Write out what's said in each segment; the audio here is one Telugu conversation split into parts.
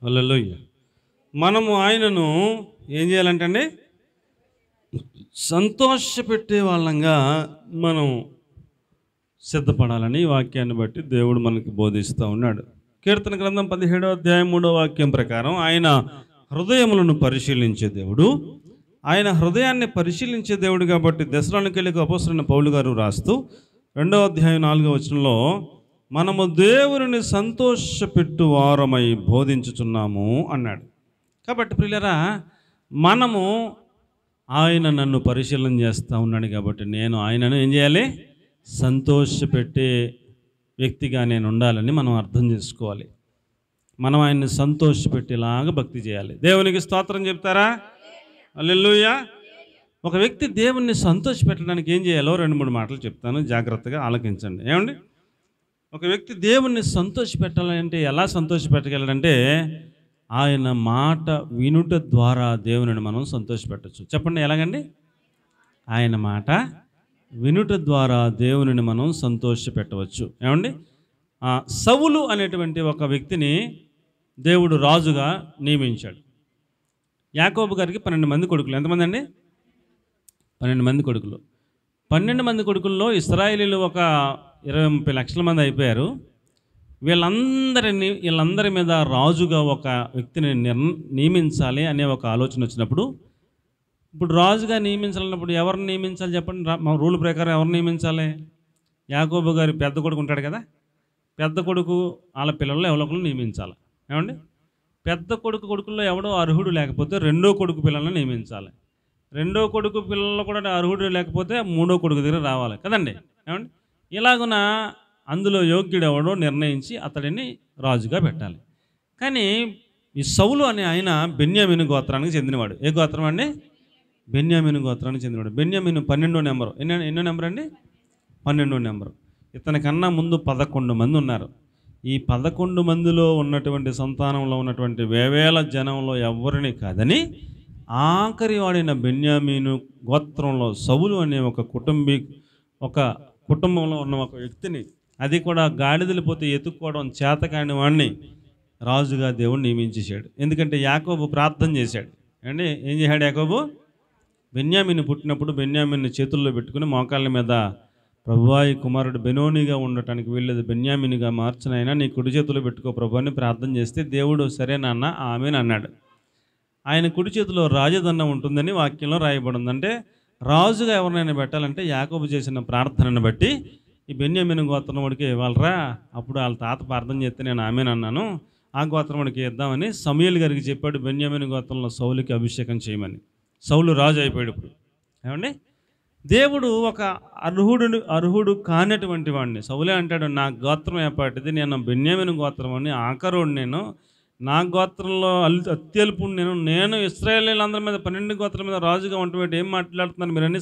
హల్లెలూయా. మనము ఆయనను ఏం చేయాలంటే సంతోషపెట్టే వాళ్ళంగా మనం సిద్ధపడాలని ఈ వాక్యాన్ని బట్టి దేవుడు మనకి బోధిస్తూ ఉన్నాడు. కీర్తన గ్రంథం 17వ అధ్యాయం 3వ వాక్యం ప్రకారం ఆయన హృదయములను పరిశీలించే దేవుడు, ఆయన హృదయాన్ని పరిశీలించే దేవుడు కాబట్టి దశలోనికెళ్ళి అపోస్తలుడైన పౌలు గారు రాస్తూ 2వ అధ్యాయం 4వ వచనంలో మనము దేవుని సంతోషపెట్టు వారమై బోధించుచున్నాము అన్నాడు. కాబట్టి ప్రియులారా, మనము ఆయన నన్ను పరిశీలన చేస్తూ ఉన్నాడు కాబట్టి నేను ఆయనను ఏం చేయాలి? సంతోషపెట్టే వ్యక్తిగా నేను ఉండాలని మనం అర్థం చేసుకోవాలి. మనం ఆయన్ని సంతోషపెట్టేలాగా భక్తి చేయాలి. దేవునికి స్తోత్రం చెప్తారా? హల్లెలూయా. ఒక వ్యక్తి దేవుణ్ణి సంతోషపెట్టడానికి ఏం చేయాలో 2-3 మాటలు చెప్తాను, జాగ్రత్తగా ఆలకించండి. ఏమండి, ఒక వ్యక్తి దేవుణ్ణి సంతోషపెట్టాలంటే ఎలా సంతోషపెట్టగలడంటే ఆయన మాట వినుట ద్వారా దేవునిని మనం సంతోషపెట్టచ్చు. చెప్పండి ఎలాగండి? ఆయన మాట వినుట ద్వారా దేవునిని మనం సంతోషపెట్టవచ్చు. ఏమండి, సౌలు అనేటువంటి ఒక వ్యక్తిని దేవుడు రాజుగా నియమించాడు. యాకోబు గారికి 12 మంది కొడుకులు. ఎంతమంది అండి? 12 మంది కొడుకులు. 12 మంది కొడుకుల్లో ఇశ్రాయేలీలు ఒక 20-30 లక్షల మంది అయిపోయారు. వీళ్ళందరి మీద రాజుగా ఒక వ్యక్తిని నియమించాలి అనే ఒక ఆలోచన వచ్చినప్పుడు, ఇప్పుడు రాజుగా నియమించాలన్నప్పుడు ఎవరిని నియమించాలి చెప్పండి? మా రూల్ ప్రకారం ఎవరిని నియమించాలి? యాకోబు గారి పెద్ద కొడుకు ఉంటాడు కదా, పెద్ద కొడుకు వాళ్ళ పిల్లల్లో ఎవరో ఒకరు నియమించాలి. ఏమండి, పెద్ద కొడుకుల్లో ఎవడో అర్హుడు లేకపోతే రెండో కొడుకు పిల్లల్ని నియమించాలి. రెండో కొడుకు పిల్లలు కూడా అర్హుడు లేకపోతే మూడో కొడుకు దగ్గర రావాలి కదండి. ఏమండి, ఇలాగున అందులో యోగ్యుడు ఎవడో నిర్ణయించి అతడిని రాజుగా పెట్టాలి. కానీ ఈ సౌలు అనే ఆయన బెన్యామీను గోత్రానికి చెందినవాడు. ఏ గోత్రం అండి? బెన్యామీను గోత్రానికి చెందినవాడు. బెన్యామీను 12వ నెంబరు. ఎన్నో నెంబర్ అండి? 12వ నెంబరు. ఇతనికన్నా ముందు 11 మంది ఉన్నారు. ఈ 11 మందిలో ఉన్నటువంటి సంతానంలో ఉన్నటువంటి వేవేల జనంలో ఎవరిని కాదని ఆఖరి వాడిన బెన్యామీను గోత్రంలో సౌలు అనే ఒక కుటుంబంలో ఉన్న ఒక వ్యక్తిని, అది కూడా గాడిదలు పోతే ఎత్తుక్కోవడం చేతకాని వాడిని రాజుగా దేవుడు నియమించేశాడు. ఎందుకంటే యాకోబు ప్రార్థన చేశాడు. అంటే ఏం చేశాడు యాకోబు? బెన్యామీను పుట్టినప్పుడు బెన్యామీను చేతుల్లో పెట్టుకుని మోకాళ్ళ మీద, ప్రభువా ఈ కుమారుడు బెనోనిగా ఉండటానికి వీళ్ళది బెన్యామీనుగా మార్చినైనా నీ కుడి చేతుల్లో పెట్టుకో ప్రభు అని ప్రార్థన చేస్తే దేవుడు సరే నాన్న ఆమెన్ అన్నాడు. ఆయన కుడి చేతిలో రాజదండం ఉంటుందని వాక్యంలో రాయబడింది. అంటే రాజుగా ఎవరినైనా పెట్టాలంటే యాకోబు చేసిన ప్రార్థనను బట్టి ఈ బెన్యామీను గోత్రం వాడికి ఇవ్వాలరా, అప్పుడు వాళ్ళ తాత ప్రార్థన చేస్తే నేను ఆమెన్ అన్నాను, ఆ గోత్రం వాడికి ఇద్దామని సమూయేలు గారికి చెప్పాడు బెన్యామీను గోత్రంలో సౌలుకి అభిషేకం చేయమని. సౌలు రాజు అయిపోయాడు. ఇప్పుడు ఏమండి, దేవుడు ఒక అర్హుడు కానటువంటి వాడిని, సౌలే అంటాడు నా గోత్రం ఏపాటిది, నేను బెన్యామీను గోత్రం అని ఆఖరోడు, నేను నా గోత్రంలో అత్యల్పుడు, నేను ఇశ్రాయేలీయులందరి మీద 12 గోత్రం మీద రాజుగా ఉంటున్నట్టు ఏం మాట్లాడుతున్నారు మీరని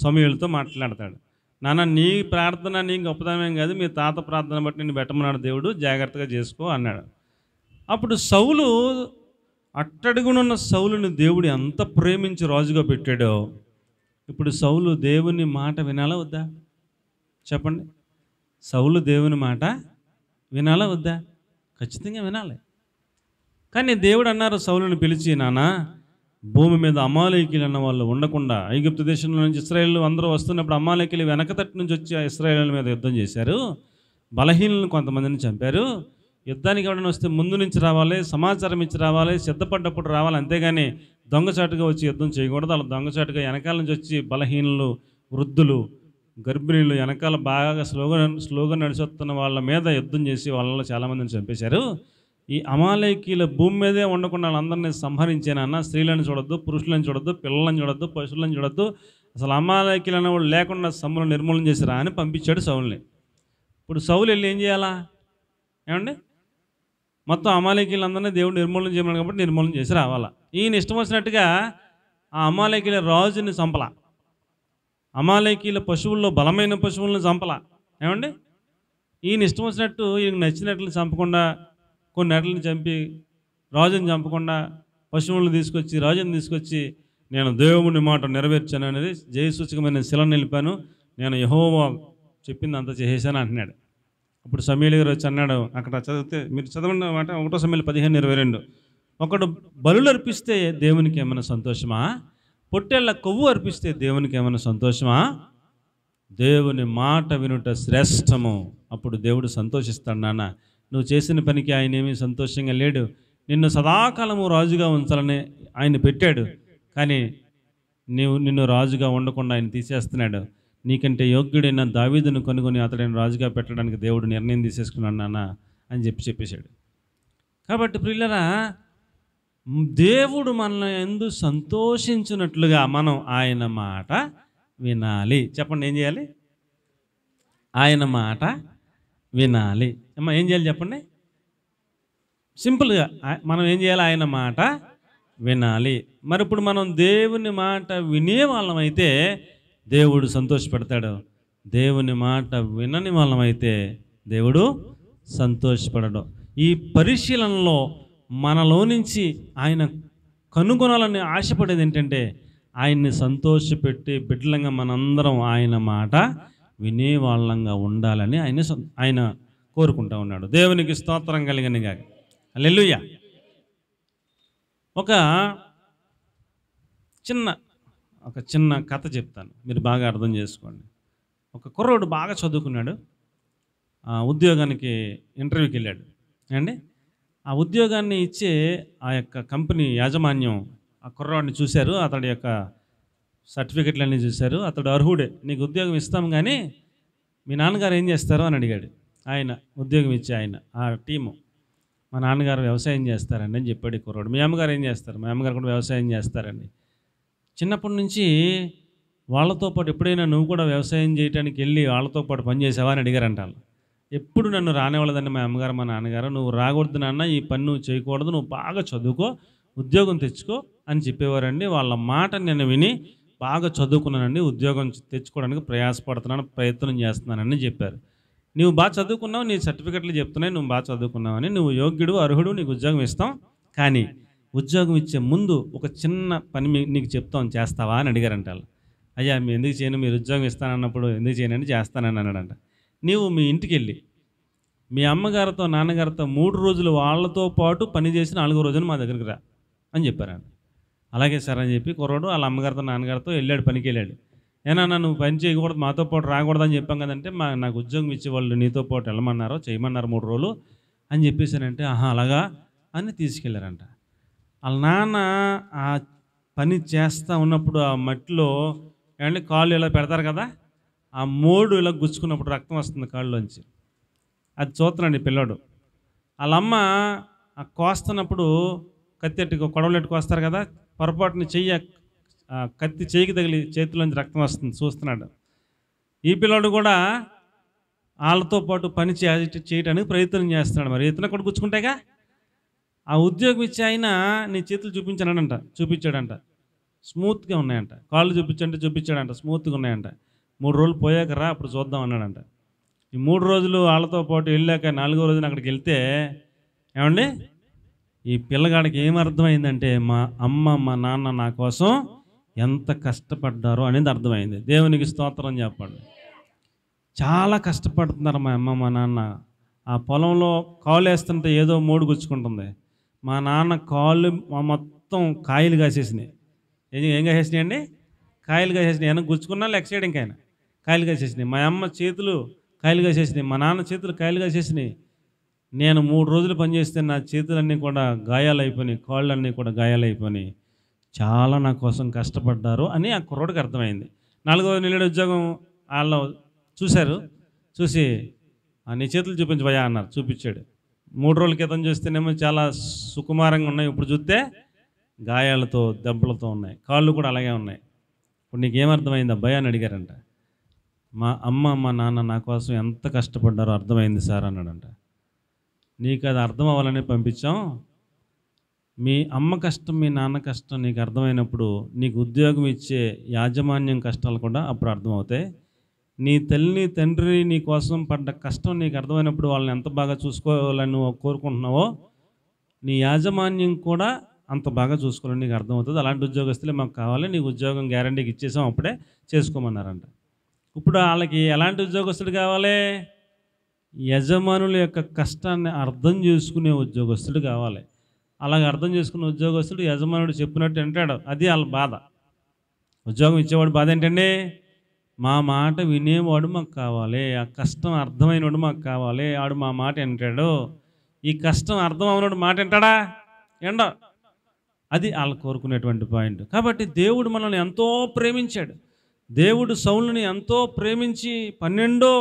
సమూయేలుతో మాట్లాడతాడు. నాన్న నీ ప్రార్థన నీ గొప్పదనం కాదు, మీ తాత ప్రార్థన బట్టి నేను పెట్టమన్నాడు దేవుడు, జాగ్రత్తగా చేసుకో అన్నాడు. అప్పుడు సౌలు, అట్టడుగునున్న సౌలుని దేవుడు ఎంత ప్రేమించి రాజుగా పెట్టాడో, ఇప్పుడు సౌలు దేవుని మాట వినాలా వద్దా? చెప్పండి, సౌలు దేవుని మాట వినాలా వద్దా? ఖచ్చితంగా వినాలి. కానీ దేవుడు అన్నారు సౌలుని పిలిచి, నాన్న భూమి మీద అమాలేకీలు అన్న వాళ్ళు ఉండకుండా, ఐగుప్తు దేశంలో నుంచి ఇశ్రాయేలు అందరూ వస్తున్నప్పుడు అమాలేకీలు వెనక తట్టు నుంచి వచ్చి ఇశ్రాయేలు మీద యుద్ధం చేశారు, బలహీనులను కొంతమందిని చంపారు. యుద్ధానికి ఎవరైనా వస్తే ముందు నుంచి రావాలి, సమాచారం ఇచ్చి రావాలి, సిద్ధపడ్డప్పుడు రావాలి, అంతేగాని దొంగచాటుగా వచ్చి యుద్ధం చేయకూడదు. అలా దొంగచాటుగా వెనకాల నుంచి వచ్చి బలహీనులు, వృద్ధులు, గర్భిణీలు వెనకాల బాగా స్లోగా నడిచొస్తున్న వాళ్ళ మీద యుద్ధం చేసి వాళ్ళలో చాలామందిని చంపేశారు. ఈ అమాలేకీల భూమి మీదే ఉండకుండా వాళ్ళందరినీ సంహరించేనన్న, స్త్రీలను చూడొద్దు, పురుషులను చూడొద్దు, పిల్లలను చూడొద్దు, పశువులను చూడొద్దు, అసలు అమాలేకీలు అనేవాళ్ళు లేకుండా సమ్ములను నిర్మూలన చేసిరా అని పంపించాడు సౌలుని. ఇప్పుడు సౌలు వెళ్ళి ఏం చేయాలా? ఏమండి, మొత్తం అమాలేకీలందరినీ దేవుడు నిర్మూలన చేయమని కాబట్టి నిర్మూలన చేసి రావాలా. ఈయన ఇష్టం వచ్చినట్టుగా ఆ అమాలేకీల రాజుని చంపలా, అమాలేకీల పశువుల్లో బలమైన పశువులను చంపలా. ఏమండి, ఈయన ఇష్టం వచ్చినట్టు ఈయన నచ్చినట్లు చంపకుండా, కొన్ని నెట్లను చంపి రాజుని చంపకుండా పశువులను తీసుకొచ్చి రాజుని తీసుకొచ్చి నేను దేవుని మాట నెరవేర్చాను అనేది జయసూచకమైన శిలను నిలిపాను, నేను యెహోవా చెప్పింది అంతా చేసేసాను అంటున్నాడు. అప్పుడు సమూయేలు గారు వచ్చి అన్నాడు, అక్కడ చదివితే మీరు చదవండి మాట 1 సమూయేలు 15:22. ఒకడు బలులు అర్పిస్తే దేవునికి ఏమైనా సంతోషమా? పొట్టేళ్ల కొవ్వు అర్పిస్తే దేవునికి ఏమైనా సంతోషమా? దేవుని మాట వినుట శ్రేష్టము. అప్పుడు దేవుడు సంతోషిస్తాడు. నాన్న, నువ్వు చేసిన పనికి ఆయన ఏమీ సంతోషంగా లేడు. నిన్ను సదాకాలము రాజుగా ఉంచాలని ఆయన పెట్టాడు, కానీ నిన్ను రాజుగా ఉండకుండా ఆయన తీసేస్తున్నాడు. నీకంటే యోగ్యుడైన దావీదును కనుగొని అతడిని రాజుగా పెట్టడానికి దేవుడు నిర్ణయం తీసేసుకున్నాడు నాన్న అని చెప్పేశాడు. కాబట్టి ప్రియులరా, దేవుడు మనల్ని ఎందు సంతోషించినట్లుగా మనం ఆయన మాట వినాలి. చెప్పండి, ఏం చేయాలి? ఆయన మాట వినాలి. అమ్మ, ఏం చేయాలి చెప్పండి? సింపుల్గా మనం ఏం చేయాలి? ఆయన మాట వినాలి. మరి ఇప్పుడు మనం దేవుని మాట వినే వాళ్ళమైతే దేవుడు సంతోషపడతాడు. దేవుని మాట వినని వాళ్ళమైతే దేవుడు సంతోషపడడు. ఈ పరిశీలనలో మనలో నుంచి ఆయన కనుగొనాలని ఆశపడేది ఏంటంటే, ఆయన్ని సంతోషపెట్టి బిడ్డలంగా మనందరం ఆయన మాట వినేవాళ్ళంగా ఉండాలని ఆయన కోరుకుంటా ఉన్నాడు. దేవునికి స్తోత్రం కలిగని గాక. హల్లెలూయా. ఒక చిన్న కథ చెప్తాను, మీరు బాగా అర్థం చేసుకోండి. ఒక కుర్రోడు బాగా చదువుకున్నాడు, ఉద్యోగానికి ఇంటర్వ్యూకి వెళ్ళాడు అండి. ఆ ఉద్యోగాన్ని ఇచ్చే ఆ యొక్క కంపెనీ యాజమాన్యం ఆ కుర్రాడిని చూశారు, అతడి యొక్క సర్టిఫికెట్లన్నీ చూశారు. అతడు అర్హుడే, నీకు ఉద్యోగం ఇస్తాం, కానీ మీ నాన్నగారు ఏం చేస్తారు అని అడిగాడు. ఆయన ఉద్యోగం ఇచ్చే ఆయన, ఆ టీము, మా నాన్నగారు వ్యవసాయం చేస్తారండి అని చెప్పాడు. కుర్రాడు, మీ అమ్మగారు ఏం చేస్తారు? మా అమ్మగారు కూడా వ్యవసాయం చేస్తారండి. చిన్నప్పటి నుంచి వాళ్ళతో పాటు ఎప్పుడైనా నువ్వు కూడా వ్యవసాయం చేయడానికి వెళ్ళి వాళ్ళతో పాటు పనిచేసావా అని అడిగారంట. ఎప్పుడు నన్ను రానివ్వలేదండి మా అమ్మగారు మా నాన్నగారు. నువ్వు రాకూడదు నాన్న, ఈ పని నువ్వు చేయకూడదు, నువ్వు బాగా చదువుకో, ఉద్యోగం తెచ్చుకో అని చెప్పేవారండి. వాళ్ళ మాట నేను విని బాగా చదువుకున్నానండి, ఉద్యోగం తెచ్చుకోవడానికి ప్రయత్నం చేస్తున్నానని చెప్పారు. నువ్వు బాగా చదువుకున్నావు, నీ సర్టిఫికెట్లు చెప్తున్నాయి నువ్వు బాగా చదువుకున్నావని, నువ్వు యోగ్యుడు, అర్హుడు, నీకు ఉద్యోగం ఇస్తాం, కానీ ఉద్యోగం ఇచ్చే ముందు ఒక చిన్న పని నీకు చెప్తాం, చేస్తావా అని అడిగారంట. అయ్యా మీ ఎందుకు చేయను, మీరు ఉద్యోగం ఇస్తానన్నప్పుడు ఎందుకు చేయనండి, చేస్తానని అన్నాడంట. నీవు మీ ఇంటికి వెళ్ళి మీ అమ్మగారితో నాన్నగారితో 3 రోజులు వాళ్ళతో పాటు పని చేసి 4వ రోజున మా దగ్గరికి రా అని చెప్పారంట. అలాగే సార్ అని చెప్పి కుర్రాడు వాళ్ళ అమ్మగారితో నాన్నగారితో వెళ్ళాడు, పనికి వెళ్ళాడు. ఏనా నువ్వు పని చేయకూడదు, మాతో పాటు రాకూడదని చెప్పాం కదంటే, నాకు ఉద్యోగం ఇచ్చేవాళ్ళు నీతో పాటు వెళ్ళమన్నారో చేయమన్నారు 3 రోజులు అని చెప్పేసానంటే, ఆహా అలాగా అని తీసుకెళ్ళారంట. వాళ్ళ నాన్న ఆ పని చేస్తూ ఉన్నప్పుడు ఆ మట్టిలో ఏమంటే కాళ్ళు ఇలా పెడతారు కదా, ఆ మోడు ఇలా గుచ్చుకున్నప్పుడు రక్తం వస్తుంది కాళ్ళలోంచి. అది చూస్తున్నాడు పిల్లాడు. వాళ్ళమ్మ ఆ కోస్తున్నప్పుడు కత్తి కొడవలెట్టు కోస్తారు కదా, పొరపాటుని కత్తి చేయికి తగిలి చేతిలోంచి రక్తం వస్తుంది, చూస్తున్నాడు. ఈ పిల్లాడు కూడా వాళ్ళతో పాటు పని చేయడానికి ప్రయత్నం చేస్తున్నాడు. మరి ఇతను కూడా గుచ్చుకుంటాయిగా. ఆ ఉద్యోగం ఇచ్చి ఆయన నీ చేతులు చూపించాడంట, స్మూత్గా ఉన్నాయంట. కాళ్ళు చూపించాడంట, స్మూత్గా ఉన్నాయంట. 3 రోజులు పోయాక రా అప్పుడు చూద్దాం అన్నాడంట. ఈ 3 రోజులు వాళ్ళతో పాటు వెళ్ళాక 4వ రోజున అక్కడికి వెళ్తే ఏమండి, ఈ పిల్లగాడికి ఏమర్థమైందంటే, మా అమ్మ మా నాన్న నా కోసం ఎంత కష్టపడ్డారో అనేది అర్థమైంది. దేవునికి స్తోత్రం చెప్పండి. చాలా కష్టపడుతున్నారు మా అమ్మ మా నాన్న. ఆ పొలంలో కాలు వేస్తుంటే ఏదో మూడు గుచ్చుకుంటుంది. మా నాన్న కాళ్ళు మొత్తం కాయలు కాసేసినాయి. ఏం కాసేసినాయి అండి? కాయలు కాసేసినాయి. వెనక గుచ్చుకున్నా లెక్క చేయడం ఇంకైనా కాయలు కాసేసినాయి. మా అమ్మ చేతులు కాయలు కాసేసినాయి, మా నాన్న చేతులు కాయలు కాసేసినాయి. నేను 3 రోజులు పనిచేస్తే నా చేతులన్నీ కూడా గాయాలైపోయినాయి, కాళ్ళన్నీ కూడా గాయాలైపోయినాయి. చాలా నా కోసం కష్టపడ్డారు అని ఆ కుర్రోడికి అర్థమైంది. 4వ నెల ఉద్యోగం వాళ్ళు చూశారు. చూసి నీ చేతులు చూపించబోయా అన్నారు. చూపించాడు. 3 రోజుల క్రితం చూస్తేనేమో చాలా సుకుమారంగా ఉన్నాయి, ఇప్పుడు చూస్తే గాయాలతో దెబ్బలతో ఉన్నాయి, కాళ్ళు కూడా అలాగే ఉన్నాయి. ఇప్పుడు నీకేమర్థమైంది అబ్బాయి అని అడిగారంట. మా అమ్మ మా నాన్న నా కోసం ఎంత కష్టపడ్డారో అర్థమైంది సార్ అన్నాడంట. నీకు అది అర్థం అవ్వాలని పంపించాం. మీ అమ్మ కష్టం మీ నాన్న కష్టం నీకు అర్థమైనప్పుడు నీకు ఉద్యోగం ఇచ్చే యాజమాన్యం కష్టాలు కూడా అప్పుడు అర్థమవుతాయి. నీ తల్లి తండ్రి నీ కోసం పడ్డ కష్టం నీకు అర్థమైనప్పుడు వాళ్ళని ఎంత బాగా చూసుకోవాలని నువ్వు కోరుకుంటున్నావో నీ యాజమాన్యం కూడా అంత బాగా చూసుకోవాలని నీకు అర్థమవుతుంది. అలాంటి ఉద్యోగస్తులే మాకు కావాలి, నీకు ఉద్యోగం గ్యారంటీకి ఇచ్చేసాం, అప్పుడే చేసుకోమన్నారంట. ఇప్పుడు వాళ్ళకి ఎలాంటి ఉద్యోగస్తుడు కావాలి? యజమానుల యొక్క కష్టాన్ని అర్థం చేసుకునే ఉద్యోగస్తుడు కావాలి. అలాగే అర్థం చేసుకునే ఉద్యోగస్తుడు యజమానుడు చెప్పినట్టు వింటాడు. అది వాళ్ళ బాధ. ఉద్యోగం ఇచ్చేవాడు బాధ ఏంటండి? మా మాట వినేవాడు మాకు కావాలి, ఆ కష్టం అర్థమైనవాడు మాకు కావాలి, ఆడు మా మాట వింటాడు. ఈ కష్టం అర్థం అవునోడు మాట వింటాడా? ఎండ. అది వాళ్ళు కోరుకునేటువంటి పాయింట్. కాబట్టి దేవుడు మనల్ని ఎంతో ప్రేమించాడు. దేవుడు సౌలుని ఎంతో ప్రేమించి 12వ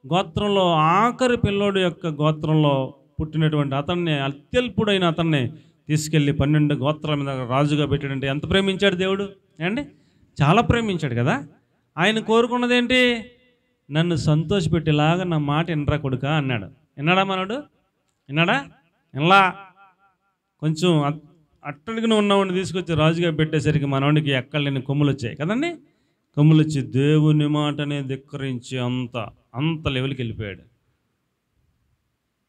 గోత్రంలో ఆఖరి పిల్లోడు యొక్క గోత్రంలో పుట్టినటువంటి అతన్ని, అత్యల్పుడైన అతన్ని తీసుకెళ్ళి 12 గోత్రాల మీద రాజుగా పెట్టాడంటే ఎంత ప్రేమించాడు దేవుడు అండి? చాలా ప్రేమించాడు కదా. ఆయన కోరుకున్నది ఏంటి? నన్ను సంతోషపెట్టేలాగా నా మాట వినరా కొడుకా అన్నాడు. విన్నాడా మనోడు? విన్నాడా? ఇలా కొంచెం అట్టడిగిన ఉన్నవాడిని తీసుకొచ్చి రాజుగా పెట్టేసరికి మనవాడికి ఎక్కడ లేని కొమ్ములు వచ్చాయి కదండి. కొమ్ములు వచ్చి దేవుని మాటనే ధిక్కరించి అంత లెవెల్కి వెళ్ళిపోయాడు.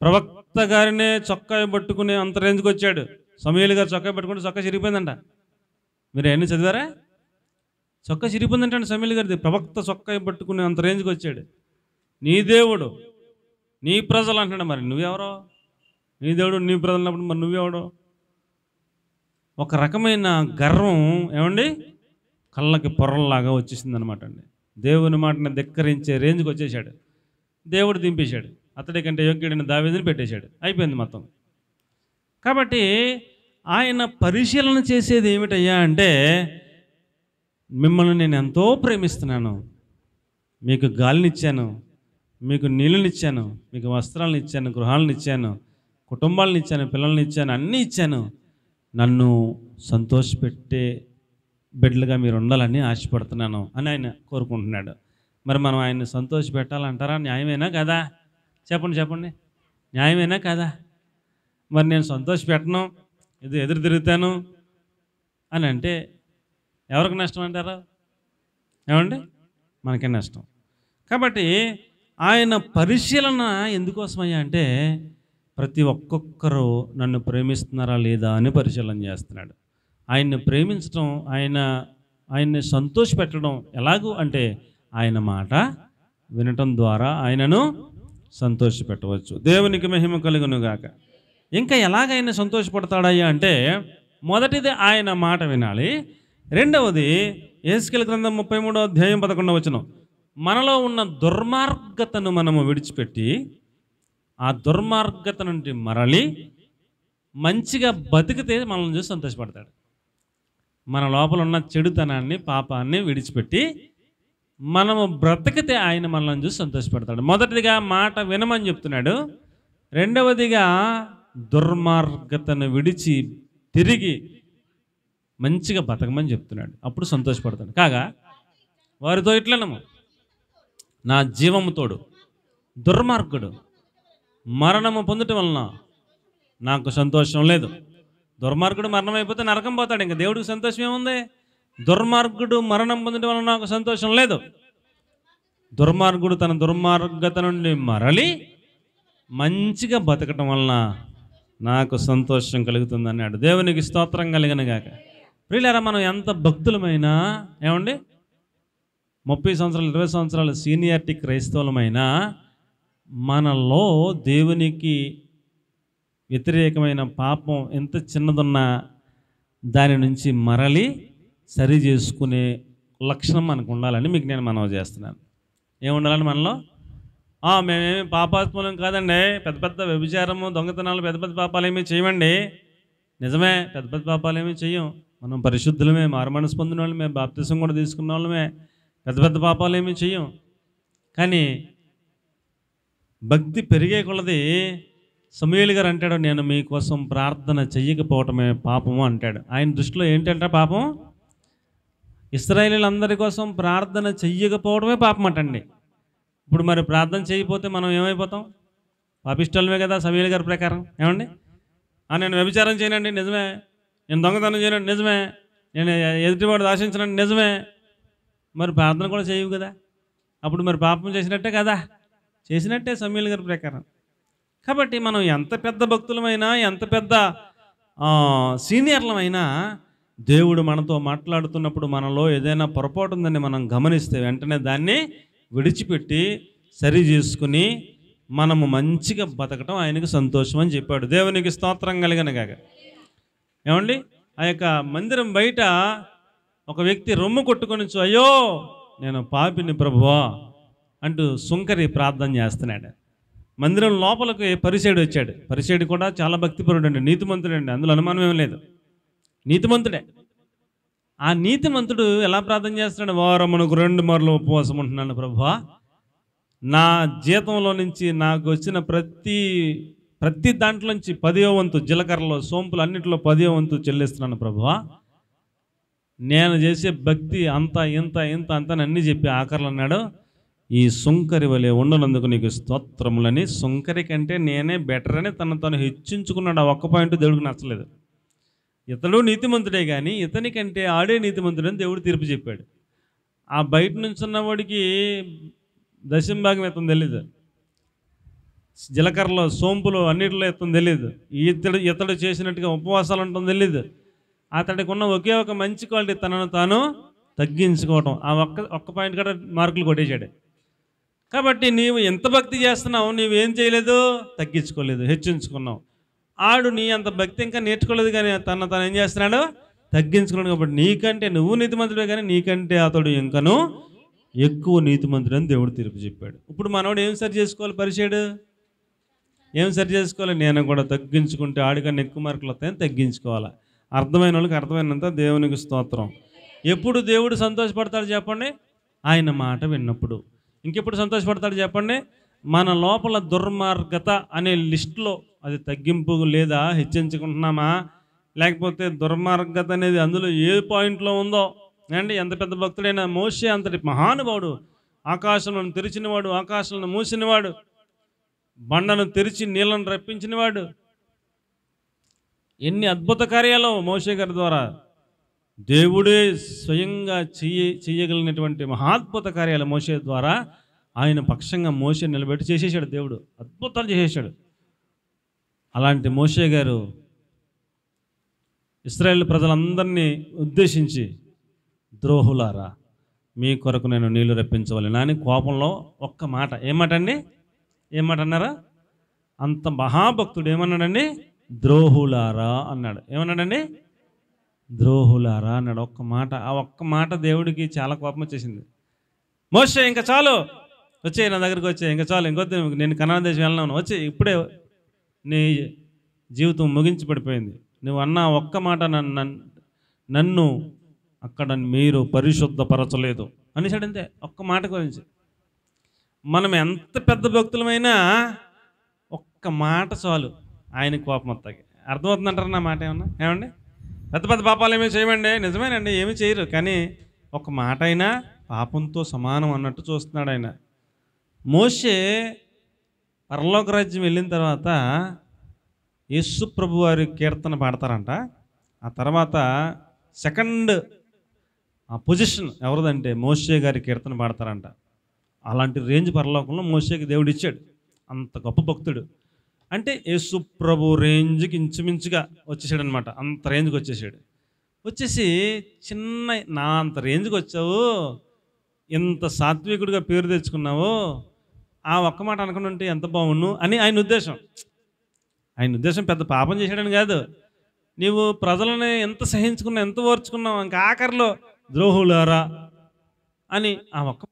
ప్రవక్త గారినే చొక్కా పట్టుకుని అంత రేంజ్కి వచ్చాడు. సమూయేలు గారు చొక్కా పట్టుకుంటే చొక్కా చిరిగిపోయిందంట. మీరు అవన్నీ చదివారా? చొక్కా చిరిగిపోయిందంటే సమూయేలు గారిది. ప్రవక్త చొక్కా పట్టుకుని అంత రేంజ్కి వచ్చాడు. నీ దేవుడు నీ ప్రజలు అంటున్నాడు. మరి నువ్వెవరో? నీ దేవుడు నీ ప్రజలు అన్నప్పుడు మరి నువ్వెవడో? ఒక రకమైన గర్వం ఏమండి కళ్ళకి పొరల్లాగా వచ్చేసింది అనమాట అండి. దేవుని మాటని ధిక్కరించే రేంజ్కి వచ్చేసాడు. దేవుడు దింపేశాడు. అతడి కంటే యోగ్యుడైన దావీదుని పెట్టేశాడు. అయిపోయింది మొత్తం. కాబట్టి ఆయన పరిశీలన చేసేది ఏమిటయ్యా అంటే, మిమ్మల్ని నేను ఎంతో ప్రేమిస్తున్నాను, మీకు గాలినిచ్చాను, మీకు నీళ్ళనిచ్చాను, మీకు వస్త్రాలను ఇచ్చాను, గృహాలను ఇచ్చాను, కుటుంబాలను ఇచ్చాను, పిల్లల్ని ఇచ్చాను, అన్నీ ఇచ్చాను. నన్ను సంతోషపెట్టే బిడ్డలుగా మీరు ఉండాలని ఆశపడుతున్నాను అని ఆయన కోరుకుంటున్నాడు. మరి మనం ఆయన్ని సంతోషపెట్టాలంటారా? న్యాయమేనా కదా? చెప్పండి. న్యాయమేనా కదా? మరి నేను సంతోషపెట్టను, ఇది ఎదురు తిరుగుతాను అని అంటే ఎవరికి నష్టం అంటారా? ఏమండి? మనకే నష్టం. కాబట్టి ఆయన పరిశీలన ఎందుకోసమయ్యా అంటే, ప్రతి ఒక్కొక్కరు నన్ను ప్రేమిస్తున్నారా లేదా అని పరిశీలన చేస్తున్నాడు. ఆయన్ని ప్రేమించడం, ఆయన్ని సంతోషపెట్టడం ఎలాగూ అంటే ఆయన మాట వినటం ద్వారా ఆయనను సంతోషపెట్టవచ్చు. దేవునికి మహిమ కలుగును గాక. ఇంకా ఎలాగ ఆయన సంతోషపడతాడయ్యా అంటే, మొదటిది ఆయన మాట వినాలి. రెండవది యెహెజ్కేలు గ్రంథం 33వ అధ్యాయం 11వ వచనం, మనలో ఉన్న దుర్మార్గతను మనము విడిచిపెట్టి ఆ దుర్మార్గత నుండి మరలి మంచిగా బతికితే మనల్ని చూసి సంతోషపడతాడు. మన లోపల ఉన్న చెడుతనాన్ని, పాపాన్ని విడిచిపెట్టి మనము బ్రతికితే ఆయన మనల్ని చూసి సంతోషపడతాడు. మొదటిదిగా మాట వినమని చెప్తున్నాడు. రెండవదిగా దుర్మార్గతను విడిచి తిరిగి మంచిగా బతకమని చెప్తున్నాడు. అప్పుడు సంతోషపడతాడు. కాగా వారితో ఇట్లనము, నా జీవము తోడు దుర్మార్గుడు మరణము పొందటం వలన నాకు సంతోషం లేదు. దుర్మార్గుడు మరణం అయిపోతే నరకం పోతాడు. ఇంకా దేవుడికి సంతోషం ఏముంది? దుర్మార్గుడు మరణం పొందటం వలన నాకు సంతోషం లేదు. దుర్మార్గుడు తన దుర్మార్గత నుండి మరలి మంచిగా బతకటం వలన నాకు సంతోషం కలుగుతుంది అన్నాడు. దేవునికి స్తోత్రం కలుగును గాక. ప్రియులారా, మనం ఎంత భక్తులమైనా, ఏమండి 30 సంవత్సరాలు 20 సంవత్సరాలు సీనియారిటీ క్రైస్తవులమైనా మనలో దేవునికి వ్యతిరేకమైన పాపం ఎంత చిన్నదున్నా దాని నుంచి మరలి సరి చేసుకునే లక్షణం మనకు ఉండాలని మీకు నేను మనవి చేస్తున్నాను. ఏముండాలని మనలో? మేమేమి పాపాత్మలం కాదండి. పెద్ద పెద్ద వ్యభిచారము, దొంగతనాలు, పెద్ద పెద్ద పాపాలు ఏమీ చేయమండి. నిజమే, పెద్ద పెద్ద పాపాలు ఏమీ చెయ్యం. మనం పరిశుద్ధులమే, మారుమనసు పొందిన వాళ్ళమే, బాప్తిసం కూడా తీసుకున్న వాళ్ళమే. పెద్ద పెద్ద పాపాలు ఏమీ చెయ్యం. కానీ భక్తి పెరిగే కొలది సమూయేలు గారు అంటాడు, నేను మీకోసం ప్రార్థన చెయ్యకపోవటమే పాపము అంటాడు. ఆయన దృష్టిలో ఏంటంటే పాపం ఇశ్రాయేలీయులందరి కోసం ప్రార్థన చెయ్యకపోవడమే పాపం అంటండి. ఇప్పుడు మరి ప్రార్థన చేయకపోతే మనం ఏమైపోతాం? పాపిష్టలమే కదా సమూయేలు గారి ప్రకారం. ఏమండి? నేను వ్యభిచారం చేయనండి, నిజమే. నేను దొంగతనం చేయనండి, నిజమే. నేను ఎదుటివాడు ఆశించనండి, నిజమే. మరి ప్రార్థన కూడా చేయవు కదా. అప్పుడు మరి పాపం చేసినట్టే కదా. చేసినట్టే సమూయేలు గారి ప్రకారం. కాబట్టి మనం ఎంత పెద్ద భక్తులమైనా, ఎంత పెద్ద సీనియర్లమైనా, దేవుడు మనతో మాట్లాడుతున్నప్పుడు మనలో ఏదైనా పొరపాటు ఉందని మనం గమనిస్తే వెంటనే దాన్ని విడిచిపెట్టి సరి చేసుకుని మనము మంచిగా బతకటం ఆయనకి సంతోషం అని చెప్పాడు. దేవునికి స్తోత్రం కలిగనగాక. ఏమండి, ఆ యొక్క మందిరం బయట ఒక వ్యక్తి రొమ్ము కొట్టుకొని అయ్యో నేను పాపిని ప్రభువా అంటూ సుంకరి ప్రార్థన చేస్తున్నాడు. మందిరం లోపలికి పరిసేయుడు వచ్చాడు. పరిసేయుడు కూడా చాలా భక్తిపరుడు అండి, నీతిమంతుడు అండి, అందులో అనుమానం ఏం లేదు, నీతిమంతుడే. ఆ నీతిమంతుడు ఎలా ప్రార్థన చేస్తున్నాడు? వారమునకు 2 మార్లు ఉపవాసం ఉంటున్నాను ప్రభువా, నా జీతంలో నుంచి నాకు వచ్చిన ప్రతి దాంట్లోంచి 10వ వంతు, జీలకర్రలో సోంపులు అన్నింటిలో 10వ వంతు చెల్లిస్తున్నాను ప్రభువా, నేను చేసే భక్తి అంత ఇంత ఇంత అంతని అన్నీ చెప్పి ఆఖరిలో అన్నాడు, ఈ సుంకరి వలె ఉండనందుకు నీకు స్తోత్రములని. సుంకరి కంటే నేనే బెటర్ అని తను హెచ్చించుకున్నాడు. ఆ ఒక్క పాయింట్ దేవుడికి నచ్చలేదు. ఇతడు నీతిమంతుడే కానీ ఇతనికంటే ఆడే నీతిమంతుడని దేవుడు తీర్పు చెప్పాడు. ఆ బయట నుంచి ఉన్నవాడికి దశంభాగం ఎత్తం తెలీదు, జీలకర్రలో సోంపులు అన్నిటిలో ఎత్తం తెలీదు, ఇతడు చేసినట్టుగా ఉపవాసాలు అంటాం తెలీదు. అతడికి ఉన్న ఒకే ఒక మంచి క్వాలిటీ తనను తాను తగ్గించుకోవటం. ఆ ఒక్క పాయింట్ కూడా మార్కులు కొట్టేశాడు. కాబట్టి నీవు ఎంత భక్తి చేస్తున్నావు, నీవేం చేయలేదు, తగ్గించుకోలేదు, హెచ్చించుకున్నావు. ఆడు నీ అంత భక్తి ఇంకా నేర్చుకోలేదు కానీ తను ఏం చేస్తున్నాడు, తగ్గించుకున్నాడు. కాబట్టి నీకంటే నువ్వు నీతిమంతుడే కానీ నీకంటే అతడు ఇంకనూ ఎక్కువ నీతిమంతుడు అని దేవుడు తీర్పు చెప్పాడు. ఇప్పుడు మనోడు ఏం సరి చేసుకోవాలి? పరిచయుడు ఏం సరి చేసుకోవాలి? నేను కూడా తగ్గించుకుంటే ఆడికన్నా ఎక్కువ మార్కులు వస్తాయని తగ్గించుకోవాలి. అర్థమైన వాళ్ళకి అర్థమైనంత దేవునికి స్తోత్రం. ఎప్పుడు దేవుడు సంతోషపడతాడు చెప్పండి? ఆయన మాట విన్నప్పుడు. ఇంకెప్పుడు సంతోషపడతాడు చెప్పండి? మన లోపల దుర్మార్గత అనే లిస్టులో అది తగ్గింపు లేదా హెచ్చించుకుంటున్నామా, లేకపోతే దుర్మార్గత అనేది అందులో ఏ పాయింట్లో ఉందో అండి. ఎంత పెద్ద భక్తుడైనా మోషే అంతటి మహానుభావుడు, ఆకాశంలో తెరిచినవాడు, ఆకాశంలో మూసినవాడు, బండను తెరిచి నీళ్ళను రప్పించినవాడు, ఎన్ని అద్భుత కార్యాలు మోషే గారి ద్వారా దేవుడే స్వయంగా చేయగలిగినటువంటి మహాద్భుత కార్యాలు మోషే ద్వారా ఆయన పక్షంగా మోషే నిలబెట్టి చేసేసాడు. దేవుడు అద్భుతాలు చేసేసాడు. అలాంటి మోషే గారు ఇశ్రాయేలు ప్రజలందరినీ ఉద్దేశించి, ద్రోహులారా మీ కొరకు నేను నీళ్లు రప్పించవాలి నాని కోపంలో ఒక్క మాట, ఏమాట అండి, ఏమాట అన్నారా? అంత మహాభక్తుడు ఏమన్నాడండి? ద్రోహులారా అన్నాడు. ఏమన్నాడండి? ద్రోహులారా అన్నాడు. ఒక్క మాట. ఆ ఒక్క మాట దేవుడికి చాలా కోపం వచ్చేసింది. మోషే ఇంకా చాలు, వచ్చే నా దగ్గరికి వచ్చే, ఇంకా చాలు, ఇంకొద్ది, నేను కనాన్ దేశం వెళ్ళినాను, వచ్చి ఇప్పుడే నీ జీవితం ముగించి పడిపోయింది. నువ్వు అన్న ఒక్క మాట నన్ను అక్కడ మీరు పరిశుద్ధపరచలేదు అనేసాడు. అంతే, ఒక్క మాట గురించి. మనం ఎంత పెద్ద భక్తులమైనా ఒక్క మాట చాలు ఆయన కోపం వస్తాయి. అర్థమవుతుందంటారా నా మాట? ఏమండి? పెద్ద పెద్ద పాపాలు ఏమీ చేయమండి, నిజమేనండి, ఏమీ చేయరు, కానీ ఒక మాట అయినా పాపంతో సమానం అన్నట్టు చూస్తున్నాడు ఆయన. మోషే పరలోక రాజ్యం వెళ్ళిన తర్వాత యేసు ప్రభు వారి కీర్తన పాడతారంట. ఆ తర్వాత సెకండ్ పొజిషన్ ఎవరిదంటే మోషే గారి కీర్తన పాడతారంట. అలాంటి రేంజ్ పరలోకంలో మోషేకి దేవుడు ఇచ్చాడు. అంత గొప్ప భక్తుడు. అంటే యేసు ప్రభు రేంజ్కి ఇంచుమించుగా వచ్చేసాడు అనమాట. అంత రేంజ్కి వచ్చేసాడు. వచ్చేసి చిన్న నా అంత రేంజ్కి వచ్చావు, ఇంత సాత్వికుడిగా పేరు తెచ్చుకున్నావు, ఆ ఒక్క మాట అనుకుని ఉంటే ఎంత బాగుండు అని ఆయన ఉద్దేశం. ఆయన ఉద్దేశం పెద్ద పాపం చేశాడని కాదు. నీవు ప్రజలని ఎంత సహించుకున్నావు, ఎంత ఓర్చుకున్నావు, ఇంకా ఆఖరిలో ద్రోహులారా అని ఆ ఒక్క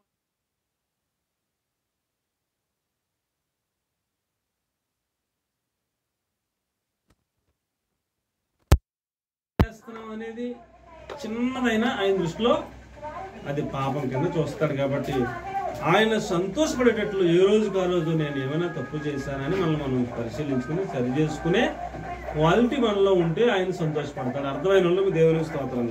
అనేది చిన్నదైనా ఆయన దృష్టిలో అది పాపం కింద చూస్తాడు. కాబట్టి ఆయన సంతోషపడేటట్లు ఏ రోజుకు ఆ రోజు నేను ఏమైనా తప్పు చేశానని మనం పరిశీలించుకుని సరి చేసుకునే క్వాలిటీ మనలో ఉంటే ఆయన సంతోషపడతాడు. అర్థమైన వాళ్ళు దేవునికి స్తోత్రం.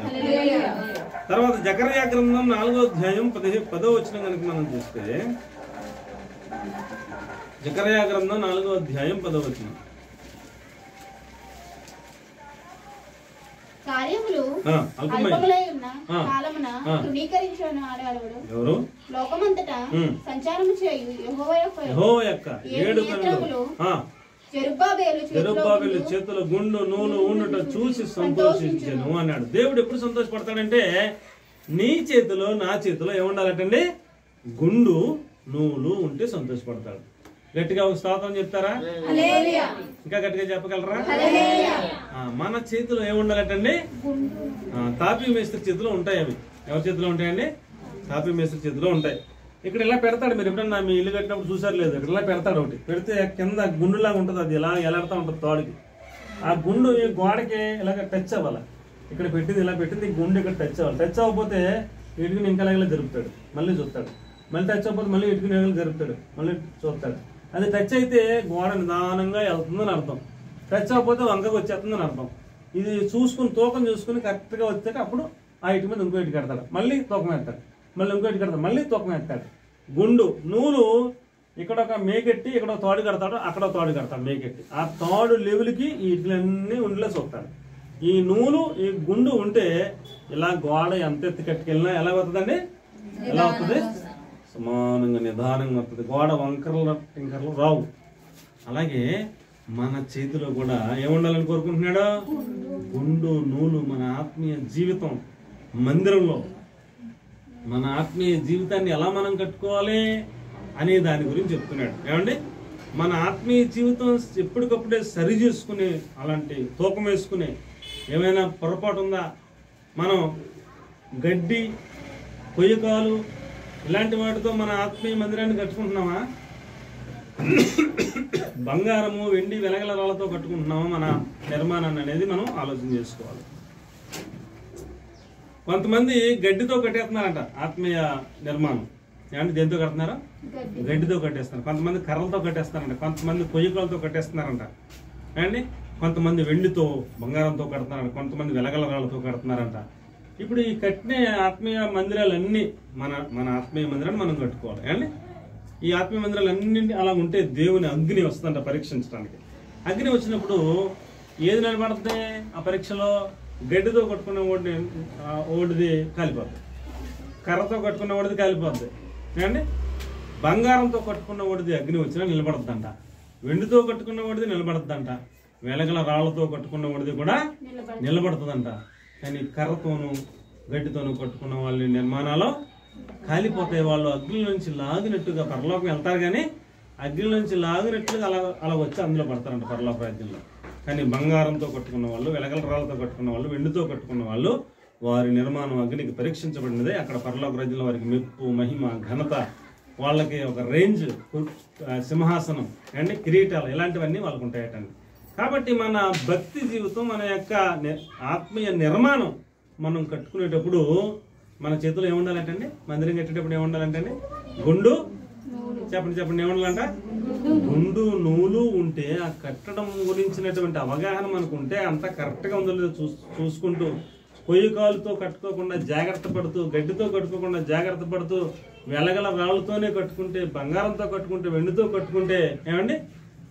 తర్వాత జకర్యా గ్రంథం 4వ అధ్యాయం 10వ వచనం కనుక మనం చూస్తే, జకర్యా గ్రంథం 4వ అధ్యాయం 10వ వచనం. కార్యములు అల్పములై ఉన్న కాలమున తృణీకరించిన వాడెవడు? లోకమంతటా సంచారము చేయు యెహోవా యొక్క 7 కన్నులు జెరుబ్బాబెలు చేతుల గుండు నూలు ఉండుట చూసి సంతోషించెను అన్నాడు. దేవుడు ఎప్పుడు సంతోషపడతాడంటే నీ చేతిలో నా చేతిలో ఏముండాలటండి? గుండు నూలు ఉంటే సంతోషపడతాడు. గట్టిగా ఒక స్తోత్రం చెప్తారా? ఇంకా గట్టిగా చెప్పగలరా? మన చేతిలో ఏముండాలంటండి? తాపీ మేస్త్రి చేతిలో ఉంటాయి. అవి ఎవరి చేతిలో ఉంటాయండి? తాపీ మేస్త్రి చేతిలో ఉంటాయి. ఇక్కడ ఇలా పెడతాడు. మీరు ఎప్పుడన్నా మీ ఇల్లు కట్టినప్పుడు చూసారు లేదు? ఇక్కడ ఇలా పెడతాడు. ఒకటి పెడితే కింద గుండులాగా ఉంటుంది, అది ఇలా ఎలాడుతూ ఉంటుంది తోడికి. ఆ గుండు ఈ గోడకి ఇలాగ టచ్ అవ్వాలి. ఇక్కడ పెట్టింది ఇలా పెట్టింది, గుండు ఇక్కడ టచ్ అవ్వాలి. టచ్ అవ్వకపోతే ఇటుకుని ఇంకా ఇలా జరుపుతాడు, మళ్ళీ చూస్తాడు. మళ్ళీ టచ్ అవ్వకపోతే మళ్ళీ ఇటుకుని ఇలా జరుపుతాడు, మళ్ళీ చూస్తాడు. అది టచ్ అయితే గోడ నిదానంగా వెళ్తుందని అర్థం, టచ్ అవ్వకపోతే వంకకు వచ్చేస్తుందని అర్థం. ఇది చూసుకుని తూకం చూసుకుని కరెక్ట్గా వచ్చాక అప్పుడు ఆ ఇటు మీద ఇంకో ఇటు కడతాడు, మళ్ళీ తూకం వేస్తాడు, మళ్ళీ ఇంకో ఇటు కడతాడు, మళ్ళీ తూకం వేస్తాడు. గుండు నూలు ఇక్కడ ఒక మేకెట్టి ఇక్కడ తోడు కడతాడు, అక్కడ తోడు కడతాడు మేకెట్టి. ఆ తోడు లెవెల్కి ఈ ఇట్లన్నీ ఉండిలో చూస్తాడు. ఈ నూలు ఈ గుండు ఉంటే ఇలా గోడ ఎంత ఎత్తి కట్టుకెళ్ళినా ఎలా వస్తుందండి? ఎలా వస్తుంది? సమానంగా నిదానంగా వస్తుంది. గోడ వంకరలు టింకర్లు రావు. అలాగే మన చేతిలో కూడా ఏముండాలని కోరుకుంటున్నాడు? గుండు నూలు. మన ఆత్మీయ జీవితం మందిరంలో మన ఆత్మీయ జీవితాన్ని ఎలా మనం కట్టుకోవాలి అనే దాని గురించి చెప్తున్నాడు. ఏమండి, మన ఆత్మీయ జీవితం ఎప్పటికప్పుడే సరి చేసుకునే, అలాంటి తూకం వేసుకునే, ఏమైనా పొరపాటు ఉందా, మనం గడ్డి కొయ్యకాలు ఇలాంటి వాటితో మన ఆత్మీయ మందిరాన్ని కట్టుకుంటున్నామా? బంగారము వెండి వెలగల రాళ్ళతో కట్టుకుంటున్నామా మన నిర్మాణాన్ని అనేది మనం ఆలోచన చేసుకోవాలి. కొంతమంది గడ్డితో కట్టేస్తున్నారంట ఆత్మీయ నిర్మాణం. ఏమంటే దేంతో కడుతున్నారా? గడ్డితో కట్టేస్తున్నారు. కొంతమంది కర్రలతో కట్టేస్తున్నారంట, కొంతమంది కొయ్యకాలతో కట్టేస్తున్నారంట. ఏమండి, కొంతమంది వెండితో బంగారంతో కడుతున్నారంట, కొంతమంది వెలగల రాళ్ళతో కడుతున్నారంట. ఇప్పుడు ఈ కట్టిన ఆత్మీయ మందిరాలన్నీ మన ఆత్మీయ మందిరాన్ని మనం కట్టుకోవాలి. ఏమండి, ఈ ఆత్మీయ మందిరాలు అన్ని అలా ఉంటే దేవుని అగ్ని వస్తుందంట పరీక్షించడానికి. అగ్ని వచ్చినప్పుడు ఏది నిలబడుతుంది ఆ పరీక్షలో? గడ్డితో కట్టుకున్న ఓడిది కాలిపోద్ది, కర్రతో కట్టుకున్న ఓడిది కాలిపోద్ది. ఏమండి, బంగారంతో కట్టుకున్న ఓడిది అగ్ని వచ్చినా నిలబడద్దంట, వెండితో కట్టుకున్న ఓడిది నిలబడద్దంట, వెలగల రాళ్లతో కట్టుకున్న ఓడిది కూడా నిలబడుతుందంట. కానీ కర్రతోనూ గడ్డితోనూ కట్టుకున్న వాళ్ళ నిర్మాణాలు కాలిపోతాయి. వాళ్ళు అగ్ని నుంచి లాగినట్టుగా పరలోకం వెళ్తారు, కానీ అగ్ని నుంచి లాగినట్లుగా అలా వచ్చి అందులో పడతారంట పరలోక రాజ్యంలో. కానీ బంగారంతో కట్టుకున్న వాళ్ళు, వెలగల రాళ్ళతో కట్టుకున్న వాళ్ళు, వెండితో కట్టుకున్న వాళ్ళు, వారి నిర్మాణం అగ్నికి పరీక్షించబడినదే. అక్కడ పరలోక రాజ్యంలో వారికి మెప్పు, మహిమ, ఘనత, వాళ్ళకి ఒక రేంజ్, సింహాసనం అండి, కిరీటాలు ఇలాంటివన్నీ వాళ్ళకు ఉంటాయటండి. కాబట్టి మన భక్తి జీవితం, మన యొక్క ఆత్మీయ నిర్మాణం మనం కట్టుకునేటప్పుడు మన చేతిలో ఏముండాలంటండి? మందిరం కట్టేటప్పుడు ఏముండాలంటండి? గుండు, చెప్పండి ఏముండాలంట? గుండు నూలు ఉంటే ఆ కట్టడం గురించినటువంటి అవగాహన మనకు ఉంటే అంత కరెక్ట్గా ఉందో లేదో చూసుకుంటూ, కొయ్యకాలుతో కట్టుకోకుండా జాగ్రత్త పడుతూ, గడ్డితో కట్టుకోకుండా జాగ్రత్త పడుతూ, వెలగల రాళ్ళతోనే కట్టుకుంటే, బంగారంతో కట్టుకుంటే, వెండితో కట్టుకుంటే ఏమండి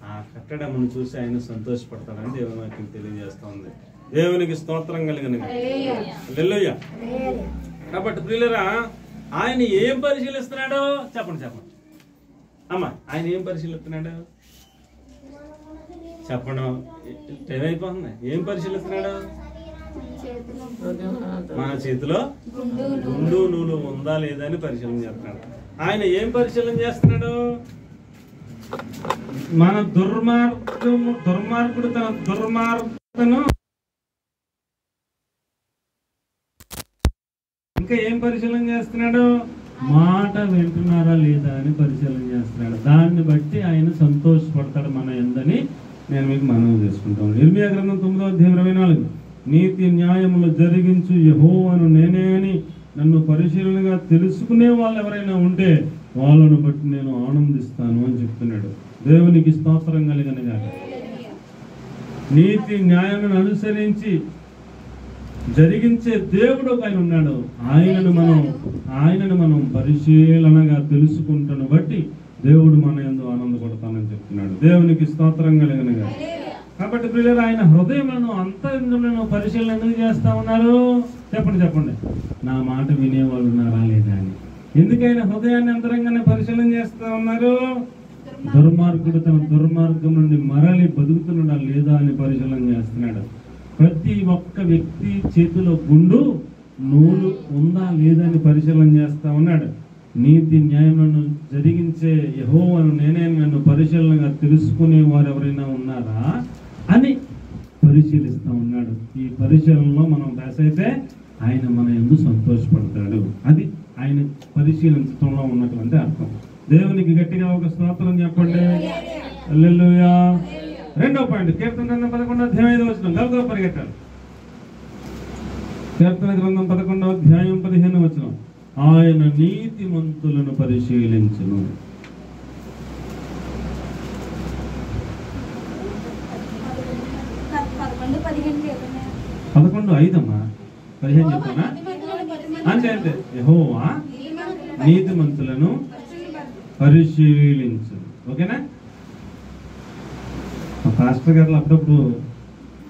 ఆ కట్టడమును చూసి ఆయన సంతోషపడతాడని దేవుని వాక్యం తెలియజేస్తా ఉంది. దేవునికి స్తోత్రం కలిగిన హల్లెలూయా. కాబట్టి ప్రియులరా, ఆయన ఏం పరిశీలిస్తున్నాడో చెప్పండి అమ్మా. ఆయన ఏం పరిశీలిస్తున్నాడు చెప్పండి. టైం అయిపోతుంది. ఏం పరిశీలిస్తున్నాడు? మన చేతిలో గుండు నూలు ఉందా లేదా అని పరిశీలన చేస్తున్నాడు. ఆయన ఏం పరిశీలన చేస్తున్నాడు? మన దుర్మార్గుడు తన దుర్మార్గతను ఇంకా ఏం పరిశీలన చేస్తున్నాడు? మాట వింటున్నారా లేదా అని పరిశీలన చేస్తున్నాడు. దాన్ని బట్టి ఆయన సంతోషపడతాడు మన యందని నేను మీకు మనవి చేసుకుంటాను. ఇర్మియా గ్రంథం 9:24, నీతి న్యాయములు జరిగించు యెహోవాను నేనే అని నన్ను పరిశీలనగా తెలుసుకునే వాళ్ళు ఎవరైనా ఉంటే వాళ్ళను బట్టి నేను ఆనందిస్తాను అని చెప్తున్నాడు. దేవునికి స్తోత్రం కలిగినగా. నీతి న్యాయమును అనుసరించి జరిగించే దేవుడు ఆయన ఉన్నాడు. ఆయనను మనం పరిశీలనగా తెలుసుకుంటాను బట్టి దేవుడు మన యందు ఆనందపడతానని చెప్తున్నాడు. దేవునికి స్తోత్రం కలిగినగా. కాబట్టి ప్రియులారా, ఆయన హృదయములను అంతరంగములను పరిశీలన ఎందుకు చేస్తా ఉన్నారు? చెప్పండి నా మాట వినేవాళ్ళు ఉన్నారా లేదా అని. ఎందుకు ఆయన హృదయాన్ని అంతరంగానే పరిశీలన చేస్తా ఉన్నారు? దుర్మార్గుడు తన దుర్మార్గం నుండి మరలి బతుకుతున్నాడా లేదా అని పరిశీలన చేస్తున్నాడు. ప్రతి ఒక్క వ్యక్తి చేతిలో గుండు నూలు ఉందా లేదా అని పరిశీలన చేస్తా ఉన్నాడు. నీతి న్యాయములను జరిగించే యెహోవాను నేనే నన్ను పరిశీలనగా తెలుసుకునే వారు ఎవరైనా ఉన్నారా అని పరిశీలిస్తూ ఉన్నాడు. ఈ పరిశీలనలో మనం పాస్ అయితే ఆయన మన యందు సంతోషపడతాడు. అది ఆయన పరిశీలించడంలో ఉన్నటువంటి అర్థం. దేవునికి గట్టిగా ఒక స్తోత్రం చెప్పండి. హల్లెలూయా. రెండో పాయింట్, కీర్తన గ్రంథం 11వ అధ్యాయం 5వ వచనం. గబగబా పరిగెట్టాలి. కీర్తన గ్రంథం 11వ అధ్యాయం 15వ వచనం. ఆయన నీతిమంతులను పరిశీలించును. 11:5 అమ్మా, 15 చెప్తానా? అంతే అంతే. యెహోవా నీతిమంతులను పరిశీలించు. ఓకేనా? మా పాస్టర్ గారు అప్పుడప్పుడు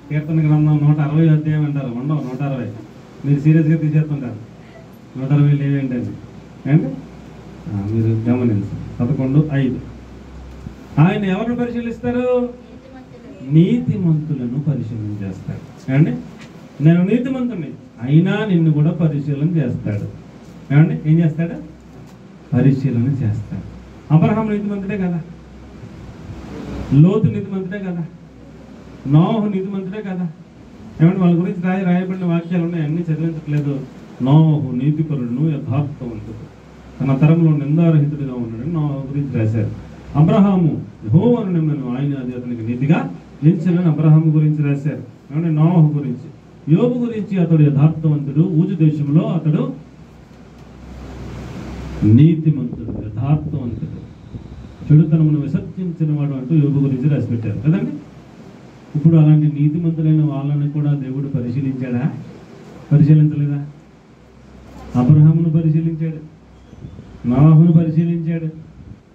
కీర్తన గ్రంథం 160 అధ్యాయం అంటారు. ఉండవు 160. మీరు సీరియస్గా తీసేస్తుంటారు. 160 లేవేంటండి అంటే మీరు గమనించండి. 11:5. ఆయన ఎవరిని పరిశీలిస్తారు? నీతిమంతులను పరిశీలన చేస్తాడు. ఏమండి, నేను నీతిమంతుని అయినా నిన్ను కూడా పరిశీలన చేస్తాడు. ఏమండి, ఏం చేస్తాడు? పరిశీలన చేస్తాడు. అబ్రహాం నీతిమంతుడే కదా, లోతు నీతిమంతుడే కదా, నోహు నీతిమంతుడే కదా. ఏమంటే వాళ్ళ గురించి రాయబడిన వాక్యాలు ఉన్నాయి, అన్నీ చదివించట్లేదు. నోహు నీతిపరుడును యథార్థవంతుడు, తన తరంలో నిందారహితుడిగా ఉన్నాడు. నోహు గురించి రాశారు. అబ్రహాము యెహోవాను నమ్మెను, ఆయన అది అతనికి నీతిగా ఎంచెనని అబ్రహాము గురించి రాశారు. ఏమంటే నోహు గురించి. యోబు గురించి అతడు యథార్థవంతుడు, ఊజు దేశంలో అతడు నీతిమంతుడు, యథార్థవంతుడు, చెడుతనమును విసర్జించిన వాడు అంటూ యోబు గురించి రాసి పెట్టారు కదండి. ఇప్పుడు అలాంటి నీతిమంతులైన వాళ్ళని కూడా దేవుడు పరిశీలించాడా? పరిశీలించలేదా? అబ్రహామును పరిశీలించాడు, నోహును పరిశీలించాడు.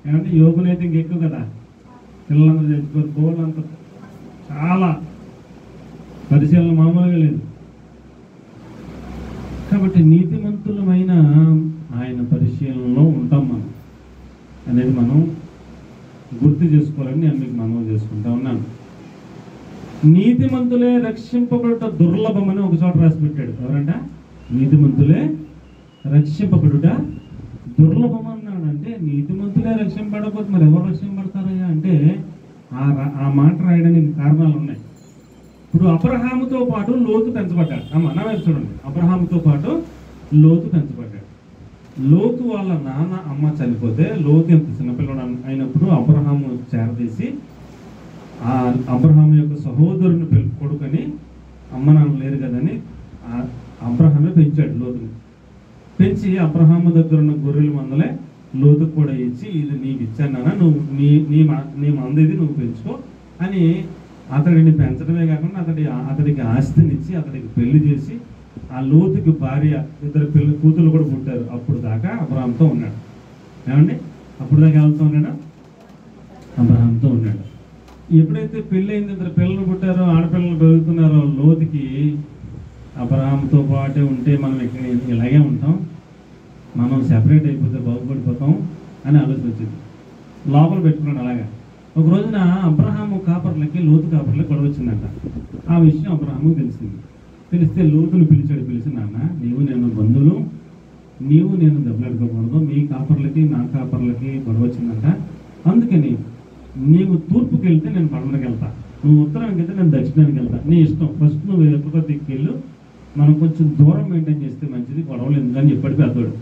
ఏమంటే యోబునైతే ఇంకెక్కువ కదా, పిల్లలందరూ చచ్చిపోతే గోళ్ళంతా చాలా పరిశీలన మామూలుగా లేదు. కాబట్టి నీతిమంతులమైన ఆయన పరిశీలనలో ఉంటాం మనం అనేది మనం గుర్తు చేసుకోవాలని నేను మీకు మనవి చేసుకుంటా ఉన్నాను. నీతిమంతులే రక్షింపబడుట దుర్లభమని ఒక చోట రాసి పెట్టాడు. ఎవరంట? నీతిమంతులే రక్షింపబడుట దుర్లభం అన్నాడు. అంటే నీతిమంతులే రక్షింపబడకపోతే మరి ఎవరు రక్షింపబడతారయ్యా అంటే ఆ మాట రాయడానికి కారణాలు ఉన్నాయి. ఇప్పుడు అబ్రహాముతో పాటు లోతు పెంచబడ్డాడు. నా వైపు చూడండి. అబ్రహాముతో పాటు లోతు పెంచబడ్డాడు. లోతు వాళ్ళ నాన్న అమ్మ చనిపోతే లోతు ఎంత చిన్నపిల్లడు అయినప్పుడు అబ్రహాము చేరదీసి ఆ అబ్రహాము యొక్క సహోదరుని కొడుకని, అమ్మ నాన్న లేరు కదని అబ్రహామే పెంచాడు లోతుని. పెంచి అబ్రహాము దగ్గర ఉన్న గొర్రెల మందలే లోతుకు కూడా ఇచ్చి, ఇది నీకు ఇచ్చాను నాన్న, నువ్వు నీ మంద ఇది నువ్వు పెంచుకో అని అతడిని పెంచడమే కాకుండా అతడికి ఆస్తినిచ్చి అతడికి పెళ్లి చేసి ఆ లోతుకి భార్య, 2 కూతురు కూడా పుట్టారు. అప్పుడు దాకా అబ్రహాంతో ఉన్నాడు. ఏమండి, అప్పుడు దాకా ఎవరితో ఉన్నాడు? అబ్రహాంతో ఉన్నాడు. ఎప్పుడైతే పెళ్ళి అయింది, 2 పిల్లలు పుట్టారో, ఆడపిల్లలు పెరుగుతున్నారో, లోతుకి అబ్రహాంతో పాటే ఉంటే మనం ఇక్కడ ఇలాగే ఉంటాం, మనం సెపరేట్ అయిపోతే బాగుపడిపోతాం అని ఆలోచన వచ్చింది. లోపల పెట్టుకున్నాడు. అలాగా ఒక రోజున అబ్రహాము కాపర్లకి లోతు కాపర్లకి గొడవ వచ్చిందంట. ఆ విషయం అబ్రహాముకు తెలిసింది. తెలిస్తే లోతును పిలిచి, నాన్న నీవు నేను బంధువులు, నీవు నేను దెబ్బలాడుకోకూడదు, మీ కాపర్లకి నా కాపర్లకి గొడవ వచ్చిందంట. అందుకని నీవు తూర్పుకి వెళ్తే నేను పడమరకు వెళ్తా, నువ్వు ఉత్తరానికి వెళ్తే నేను దక్షిణానికి వెళ్తా, నీ ఇష్టం. ఫస్ట్ నువ్వు ఎక్కడికో దిక్కెళ్ళు, మనం కొంచెం దూరం మెయింటైన్ చేస్తే మంచిది, గొడవలు ఎందుకని చెప్పాడు పెద్దోడు.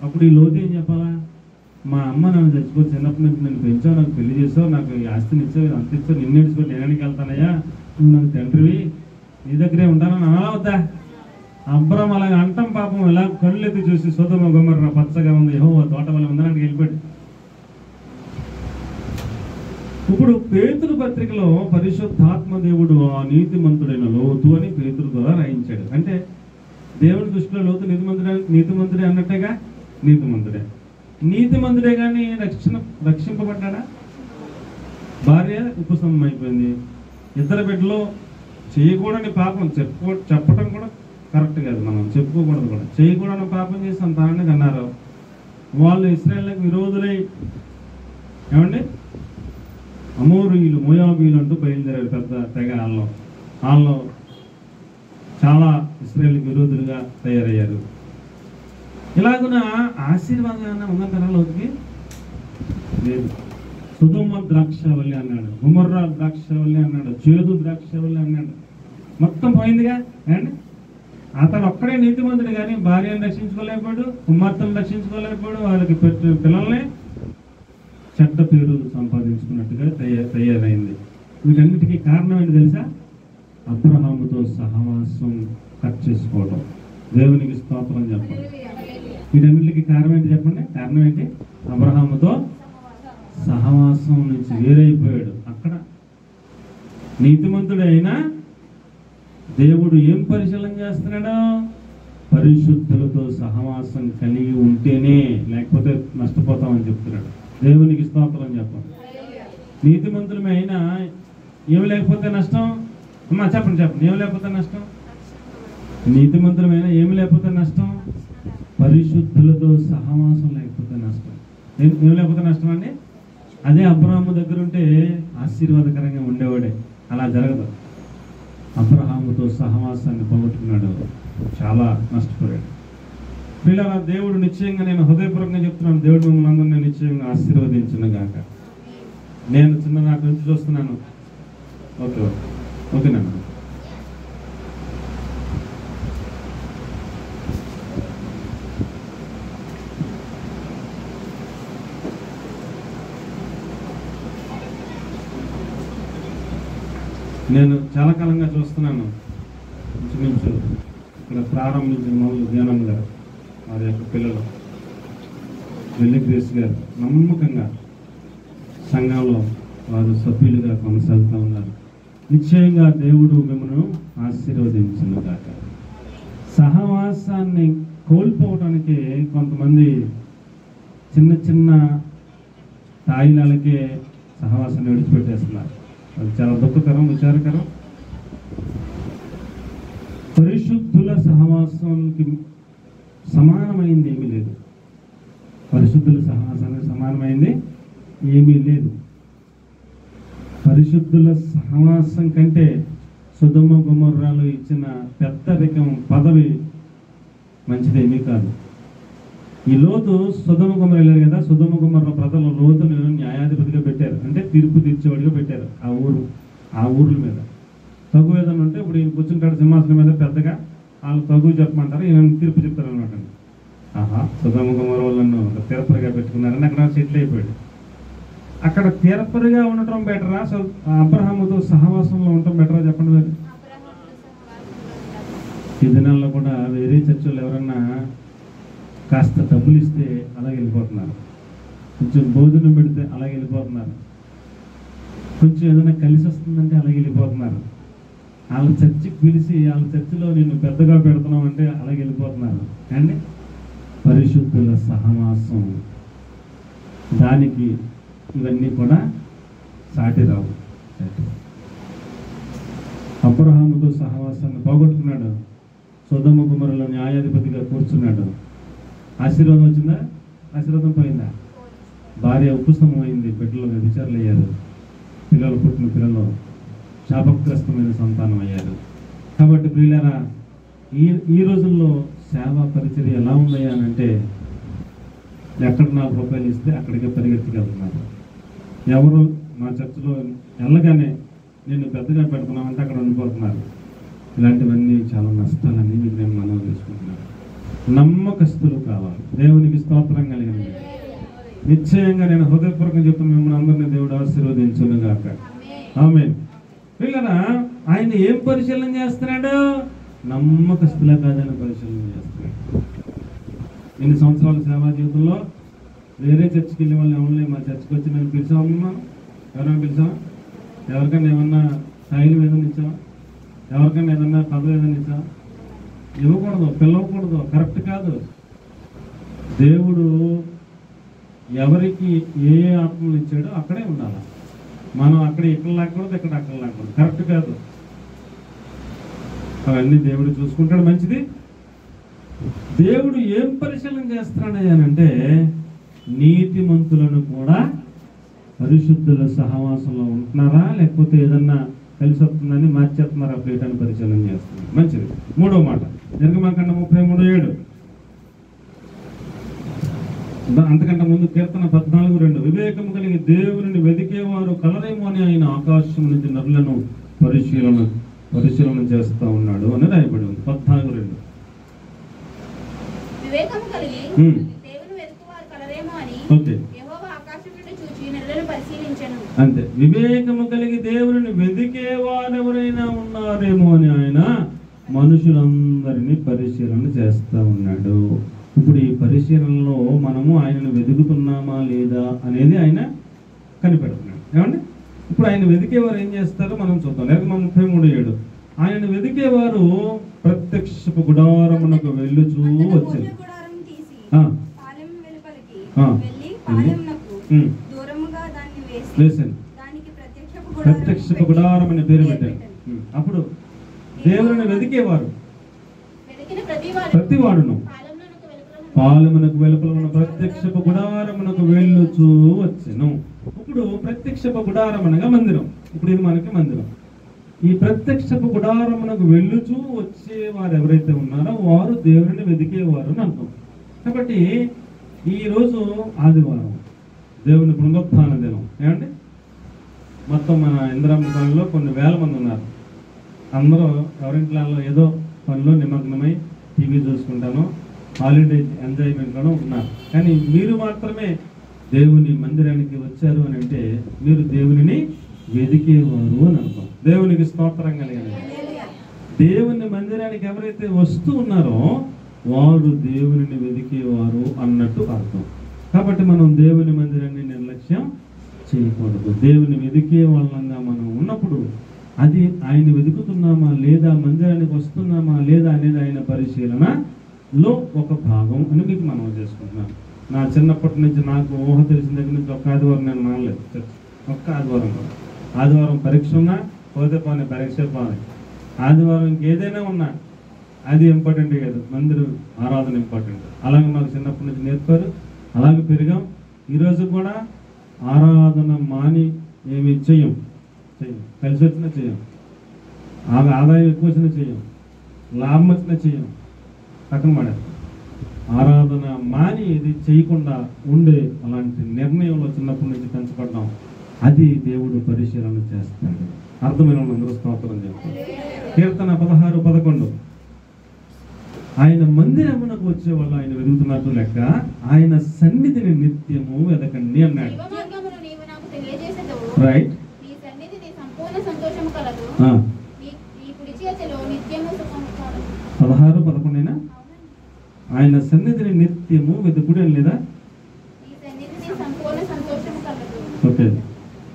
అప్పుడు ఈ లోతు ఏం చెప్పాలా? మా అమ్మ నన్ను చచ్చిపోతే చిన్నప్పటి నుంచి నేను పెంచావు, నాకు పెళ్లి చేసావు, నాకు ఈ ఆస్తిని ఇచ్చావు, అంత ఇచ్చావు, నిన్ను నేర్చుకో, నేనానికి వెళ్తానయ్యా, నువ్వు నాకు తండ్రివి, నీ దగ్గరే ఉంటానని అలా వద్దా? అబ్రహం అలాగ అంటాం. పాపం ఇలా కళ్ళు ఎత్తి చూసి సొదొమ గొమొర్రా పచ్చగా ఉంది, యెహోవా తోట వల్ల ఉందని వెళ్ళిపోయాడు. ఇప్పుడు పేతురు పత్రికలో పరిశుద్ధాత్మ దేవుడు ఆ నీతిమంతుడైన లోతు అని పేతురు ద్వారా రాయించాడు. అంటే దేవుడి దృష్టిలో లోతు నీతిమంతుడే అన్నట్టేగా. నీతిమంతుడే కానీ రక్షింపబడ్డా? భార్య ఉపశమనం అయిపోయింది. 2 బిడ్డలు చేయకూడని పాపం చెప్పడం కూడా కరెక్ట్ కాదు, మనం చెప్పుకోకూడదు కూడా. చేయకూడని పాపం చేసి సంతానాన్ని కన్నారు. వాళ్ళు ఇశ్రాయేలుకు విరోధులై, ఏమండి, అమోరీయులు, మోయాబీయులు అంటూ బయలుదేరారు. పెద్ద తెగ వాళ్ళు చాలా ఇశ్రాయేలుకు విరోధులుగా తయారయ్యారు. ఇలాగున ఆశీర్వాదం ఏమైనా ఉందంటారా లోతుకి? లేదు. సుధుమ ద్రాక్షవల్లి అన్నాడు, గుమర్రా ద్రాక్షవల్లి అన్నాడు, చేదు ద్రాక్షవల్లి అన్నాడు. మొత్తం పోయిందిగా అండి. అతను ఒక్కడే నీతిమంతుడు, కానీ భార్యను రక్షించుకోలేకపోయాడు, కుమార్తెను రక్షించుకోలేకపోయాడు, వాళ్ళకి పెట్టిన పిల్లల్ని చెడ్డ పేరు సంపాదించుకున్నట్టుగా తయారైంది. వీటన్నిటికీ కారణం ఏంటి తెలుసా? అబ్రహాముతో సహవాసం కట్ చేసుకోవడం. దేవునికి స్తోత్రం చెప్పండి. వీటన్నిటికీ కారణం ఏంటి చెప్పండి? కారణం ఏంటి? అబ్రహాముతో సహవాసం నుంచి వేరైపోయాడు. అక్కడ నీతిమంతుడు అయినా దేవుడు ఏం పరిశీలన చేస్తున్నాడు? పరిశుద్ధులతో సహవాసం కలిగి ఉంటేనే, లేకపోతే నష్టపోతామని చెప్తున్నాడు. దేవునికి స్తోత్రం చెప్పండి. నీతిమంతులమే అయినా ఏమి లేకపోతే నష్టం? అమ్మా చెప్పండి చెప్పండి, ఏమి లేకపోతే నష్టం? నీతిమంతులమైనా ఏమి లేకపోతే నష్టం? పరిశుద్ధులతో సహవాసం లేకపోతే నష్టం. ఏమి లేకపోతే నష్టం అండి? అదే అబ్రహాము దగ్గర ఉంటే ఆశీర్వాదకరంగా ఉండేవాడే. అలా జరగదు. అబ్రహాముతో సహవాసాన్ని పోగొట్టుకున్నాడు, చాలా నష్టపోయాడు. పిల్లల దేవుడు నిశ్చయంగా, నేను హృదయపూర్వకంగా చెప్తున్నాను, దేవుడు మిమ్మల్ని అందరినీ నిశ్చయంగా ఆశీర్వదించును గాక. నేను చిన్ననాటి నుంచి చూస్తున్నాను. ఓకే ఓకేనండి. నేను చాలా కాలంగా చూస్తున్నాను. ఇంచుమించు ఇక్కడ ప్రారంభించిన మొదలు ధ్యానం గారు, వారి యొక్క పిల్లలు వెల్లి గ్రేస్ గారు నమ్మకంగా సంఘంలో వారు సభ్యులుగా కొనసాగుతూ ఉన్నారు. నిశ్చయంగా దేవుడు మిమ్మల్ని ఆశీర్వదించును గాక. సహవాసాన్ని కోల్పోవటానికి కొంతమంది చిన్న చిన్న తాయిలకే సహవాసాన్ని విడిచిపెట్టేస్తున్నారు. అది చాలా దుఃఖకరం, విచారకరం. పరిశుద్ధుల సహవాసానికి సమానమైంది ఏమీ లేదు. పరిశుద్ధుల సహవాసానికి సమానమైంది ఏమీ లేదు. పరిశుద్ధుల సహవాసం కంటే సొదొమ గొమొర్రాలు ఇచ్చిన పెద్దరికం పదవి మంచిదేమీ కాదు. ఈ లోతు సొదొమ గొమొర్రా వెళ్ళారు కదా, సొదొమ గొమొర్రా ప్రజలు లోతును న్యాయాధిపతిగా పెట్టారు, అంటే తీర్పు తీర్చేవాడిగా పెట్టారు. ఆ ఊర్ల మీద తగు ఏదైనా ఉంటే, ఇప్పుడు ఈయన కూర్చుంటాడు సింహాసనం మీద, పెద్దగా వాళ్ళు తగు చెప్పమంటారు, ఈయన తీర్పు చెప్తారు అనమాట. ఆహా, సొదొమ గొమొర్రా వాళ్ళను తీర్పరిగా పెట్టుకున్నారని అక్కడ సెటిల్ అయిపోయాడు. అక్కడ తీర్పరిగా ఉండటం బెటరా, అబ్రహాముతో సహవాసంలో ఉండటం బెటరా చెప్పండి మరి. ఈ దినాల్లో కూడా వేరే చర్చలు ఎవరన్నా కాస్త డబ్బులు ఇస్తే అలాగే వెళ్ళిపోతున్నారు, కొంచెం భోజనం పెడితే అలాగే వెళ్ళిపోతున్నారు, కొంచెం ఏదైనా కలిసి వస్తుందంటే అలాగే వెళ్ళిపోతున్నారు. వాళ్ళ చర్చికి పిలిచి వాళ్ళ చర్చిలో నేను పెద్దగా పెడుతున్నాం అంటే అలాగే వెళ్ళిపోతున్నారు. అండి, పరిశుద్ధుల సహవాసం దానికి ఇవన్నీ కూడా సాటి రావు. అబ్రహాముతో సహవాసాన్ని పోగొట్టుకున్నాడు, సొదొమ గొమొర్రాలో న్యాయాధిపతిగా కూర్చున్నాడు. ఆశీర్వాదం వచ్చిందా? ఆశీర్వాదం పోయిందా? భార్య ఉపశమనం అయింది, బిడ్డలు వ్యభిచారులు అయ్యారు, పిల్లలు పుట్టిన పిల్లలు శాపగ్రస్తమైన సంతానం అయ్యారు. కాబట్టి ప్రియులారా, ఈ రోజుల్లో సేవా పరిచర్య ఎలా ఉంది అని అంటే, ఎక్కడ 4 రూపాయలు ఇస్తే అక్కడికే పరిగెత్తుకెళ్తున్నారు. ఎవరు మా చర్చిలో వెళ్ళగానే నేను పెద్దగా పెడుతున్నామంటే అక్కడ ఉండిపోతున్నారు. ఇలాంటివన్నీ చాలా నష్టాలన్నీ మీకు నేను మనం తీసుకుంటున్నాను. నమ్మకస్తులు కావాలి. దేవునికి స్తోత్రం కలిగింది. నిశ్చయంగా నేను హృదయపూర్వకంగా చెప్తున్నా, మిమ్మల్ని అందరినీ దేవుడు ఆశీర్వదించును గాక. ఆమేన్. పిల్లరా, ఆయన ఏం పరిశీలన చేస్తున్నాడు? నమ్మకస్తులే కాదని పరిశీలన చేస్తున్నాడు. ఎన్ని సంవత్సరాల సేవా జీవితంలో వేరే చర్చికి వెళ్ళే వాళ్ళు ఎవరిని మా చర్చికి వచ్చి మేము పిలిచామమ్మా, ఎవరైనా పిలిచామా? ఎవరికైనా ఏమన్నా స్థాయిలు ఏదైనా ఇచ్చామా? ఎవరికైనా ఏదన్నా పదవి ఏదైనా ఇచ్చామా? ఇవ్వకూడదు, పిలవకూడదు, కరెక్ట్ కాదు. దేవుడు ఎవరికి ఏ ఆత్మలు ఇచ్చాడో అక్కడే ఉండాలి. మనం అక్కడ ఇక్కడ లాక్కూడదు, ఇక్కడ అక్కడ లాక్కూడదు, కరెక్ట్ కాదు. అవన్నీ దేవుడు చూసుకుంటాడు. మంచిది. దేవుడు ఏం పరిశీలన చేస్తున్నాడనంటే, నీతిమంతులను కూడా పరిశుద్ధుల సహవాసంలో ఉంటున్నారా, లేకపోతే ఏదన్నా కలిసి వస్తుందని మార్చేస్తున్నారా ప్లేట్ అని పరిశీలన చేస్తున్నారు. మంచిది. 3వ మాట, నిర్గమకాండం 33:7. అంతకంటే ముందు కీర్తన 14:2 వివేకము కలిగి దేవుని వెదికేవారు కలరేమో అని ఆయన ఆకాశం నుంచి నరులను పరిశీలన చేస్తా ఉన్నాడు అని రాయబడి ఉంది. 14:2 వివేకము కలిగి దేవుని వెతుకువారు కలరేమో అని ఓకే యెహోవా ఆకాశం నుండి చూచి నరులను పరిశీలించెను. అంతే, వివేకము కలిగి దేవుని వెదికే వారెవరైనా ఉన్నారేమో అని ఆయన మనుషులందరినీ పరిశీలన చేస్తా ఉన్నాడు. ఇప్పుడు ఈ పరిశీలనలో మనము ఆయనను వెతుకుతున్నామా లేదా అనేది ఆయన కనిపెడుతున్నాడు. ఏమండి, ఇప్పుడు ఆయన వెతికేవారు ఏం చేస్తారో మనం చూద్దాం. లేకపోతే 33:7 ఆయనను వెతికేవారు ప్రత్యక్షపు గుడారమునకు వెళ్ళుచూ వచ్చారు. గుడారం తీసి ఆ, పాలెం వెలుపలికి ఆ. వెళ్ళి పాలెమునకు ఉమ్, దూరముగా దాన్ని వేసి వేశాను. దానికి ప్రత్యక్షపు గుడారం అనే పేరు పెట్టారు. అప్పుడు దేవుని వెతికేవారు వెతికిన ప్రతివాడును పాలెమునకు వెలుపల ఉన్న ప్రత్యక్షపు గుడారమునకు వెళ్ళుచూ వచ్చెను. ఇప్పుడు ప్రత్యక్షపు గుడారం అనగా మందిరం. ఇప్పుడు ఇది మనకి మందిరం. ఈ ప్రత్యక్షపు గుడారమునకు వెళ్ళుచూ వచ్చే వారు ఎవరైతే ఉన్నారో వారు దేవుని వెతికేవారు అని అర్థం. కాబట్టి ఈరోజు ఆదివారం దేవుని పునరుత్థాన దినం. ఏమండి, మొత్తం మన ఇందిరమ్మ పనిలో కొన్ని వేల మంది ఉన్నారు. అందరూ ఎవరింట్లో ఏదో పనిలో నిమగ్నమై టీవీ చూసుకుంటాను, హాలిడే ఎంజాయ్మెంట్లోనూ ఉన్నారు. కానీ మీరు మాత్రమే దేవుని మందిరానికి వచ్చారు అని అంటే మీరు దేవునిని వెదికేవారు అని అర్థం. దేవునికి స్తోత్రం కలిగాలి. దేవుని మందిరానికి ఎవరైతే వస్తూ ఉన్నారో వారు దేవునిని వెదికేవారు అన్నట్టు అర్థం. కాబట్టి మనం దేవుని మందిరాన్ని నిర్లక్ష్యం చేయకూడదు. దేవుని వెదికే వాళ్ళంగా మనం ఉన్నప్పుడు అది ఆయన వెతుకుతున్నామా లేదా, మందిరానికి వస్తున్నామా లేదా అనేది ఆయన పరిశీలనలో ఒక భాగం అని మీకు మనం చేసుకుంటున్నాను. నా చిన్నప్పటి నుంచి నాకు ఊహ తెలిసిన దగ్గర నుంచి ఒక్క ఆదివారం నేను మానలేదు చర్చ్. ఒక్క ఆదివారం కూడా. ఆదివారం పరీక్ష ఉన్నా పోతే పోనీ, పరీక్ష పోనీ. ఆదివారం ఇంకేదైనా ఉన్నా అది ఇంపార్టెంట్ కాదు, మందిరం ఆరాధన ఇంపార్టెంట్. అలాగే మాకు చిన్నప్పటి నుంచి నేర్పారు, అలాగే పెరిగాం. ఈరోజు కూడా ఆరాధన మాని ఏమి చెయ్యం, కలిసి వచ్చినా చెయ్యం, ఆదాయం ఎక్కువ వచ్చినా చెయ్యం, లాభం వచ్చినా చెయ్యం, పక్కన పడారు. ఆరాధన మాని ఇది చేయకుండా ఉండే అలాంటి నిర్ణయంలో చిన్నప్పటి నుంచి పెంచబడ్డాం. అది దేవుడు పరిశీలన చేస్తాడు. అర్థమైన అందరూ స్తోత్రం చేస్తారు. కీర్తన 16:11 ఆయన మందిరమునకు వచ్చే వాళ్ళు ఆయన వెతుకుతున్నట్టు లెక్క, ఆయన సన్నిధిని నిత్యము వెతకండి అన్నాడు. రైట్, 16:11 ఆయన సన్నిధిని నిత్యము వెతుకుడి అని లేదా? ఓకే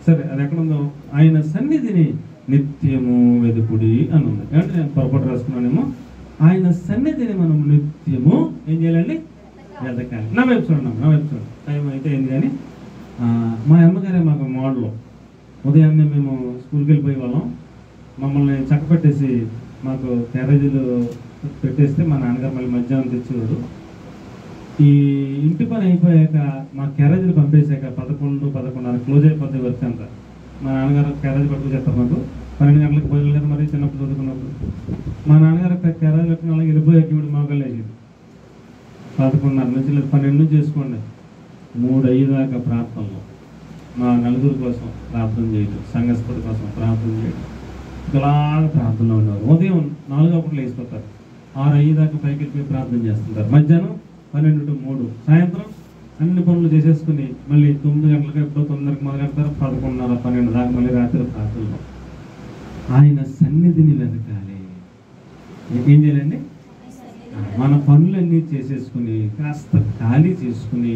సరే, అది ఎక్కడ ఉందో? ఆయన సన్నిధిని నిత్యము వెతుకుడి అని ఉంది. అంటే నేను పొరపాటు రాసుకున్నానేమో. ఆయన సన్నిధిని మనం నిత్యము ఏం చేయాలండి? వెతకాలి. నా వైపు చూడండి, నా వైపు చూడండి. టైం అయితే ఏంది కానీ మా అమ్మగారే మాకు మోడల్. ఉదయాన్నే మేము స్కూల్కి వెళ్ళిపోయే వాళ్ళం. మమ్మల్ని చక్కపెట్టేసి మాకు క్యారేజీలు పెట్టేస్తే మా నాన్నగారు మళ్ళీ మధ్యాహ్నం తెచ్చేవారు. ఈ ఇంటి పని అయిపోయాక మా క్యారేజీలు పంపేశాక 11-11:30 క్లోజ్ అయిపోతే వర్క్ అంతా. మా నాన్నగారు క్యారేజీ పట్టుకు చేస్తారు. మాకు 12 గంటలకు పోయి లేదు, మరి చిన్నప్పుడు చదువుకున్నప్పుడు మా నాన్నగారు క్యారేజీ పెట్టుకుని అలాగే వెళ్ళిపోయాక ఇప్పుడు మోకాళ్ళు వేసేది 11:30 నుంచి లేదు 12 నుంచి చేసుకోండి 3 అయ్యేదాకా ప్రార్థనలో మా నలుగురు కోసం ప్రార్థన చేయడం, సంఘస్థుడి కోసం ప్రార్థన చేయడం, ఇలాగా ప్రార్థనలో ఉన్నారు. ఉదయం 4 అప్పుడు లేచిపోతారు, 6 అయ్యేదాకా పైకి వెళ్ళిపోయి ప్రార్థన చేస్తుంటారు. మధ్యాహ్నం 12 to 3, సాయంత్రం అన్ని పనులు చేసేసుకుని మళ్ళీ 9 గంటలకు ఎప్పుడో 9:00కి మొదలెడతారు, 11:30, 12 దాకా మళ్ళీ రాత్రి ప్రార్థనలో. ఆయన సన్నిధిని వెతకాలి. ఏం చేయాలండి? మన పనులన్నీ చేసేసుకుని కాస్త ఖాళీ చేసుకుని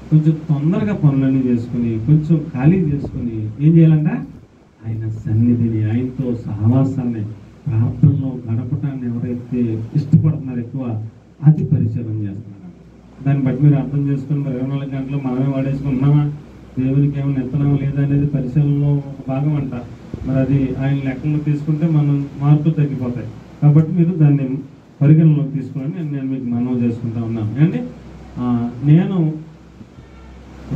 కొంచెం తొందరగా పనులన్నీ చేసుకుని కొంచెం ఖాళీ చేసుకుని ఏం చేయాలంట? ఆయన సన్నిధిని, ఆయనతో సహవాసాన్ని, ప్రార్థనలో గడపటాన్ని ఎవరైతే ఇష్టపడుతున్నారో ఎక్కువ, అది పరిచయం చేస్తున్నారు. దాన్ని బట్టి మీరు అర్థం చేసుకుని మరి 24 గంటలు మనమే వాడేసుకుంటున్నామా, దేవునికి ఏమైనా ఎత్తనామా లేదా అనేది పరిశీలనలో ఒక భాగం అంట. మరి అది ఆయన లెక్కల్లో తీసుకుంటే మనం మార్పులు తగ్గిపోతాయి. కాబట్టి మీరు దాన్ని పరిగణలోకి తీసుకుని నేను మీకు మనవి చేసుకుంటా ఉన్నాను. అండి నేను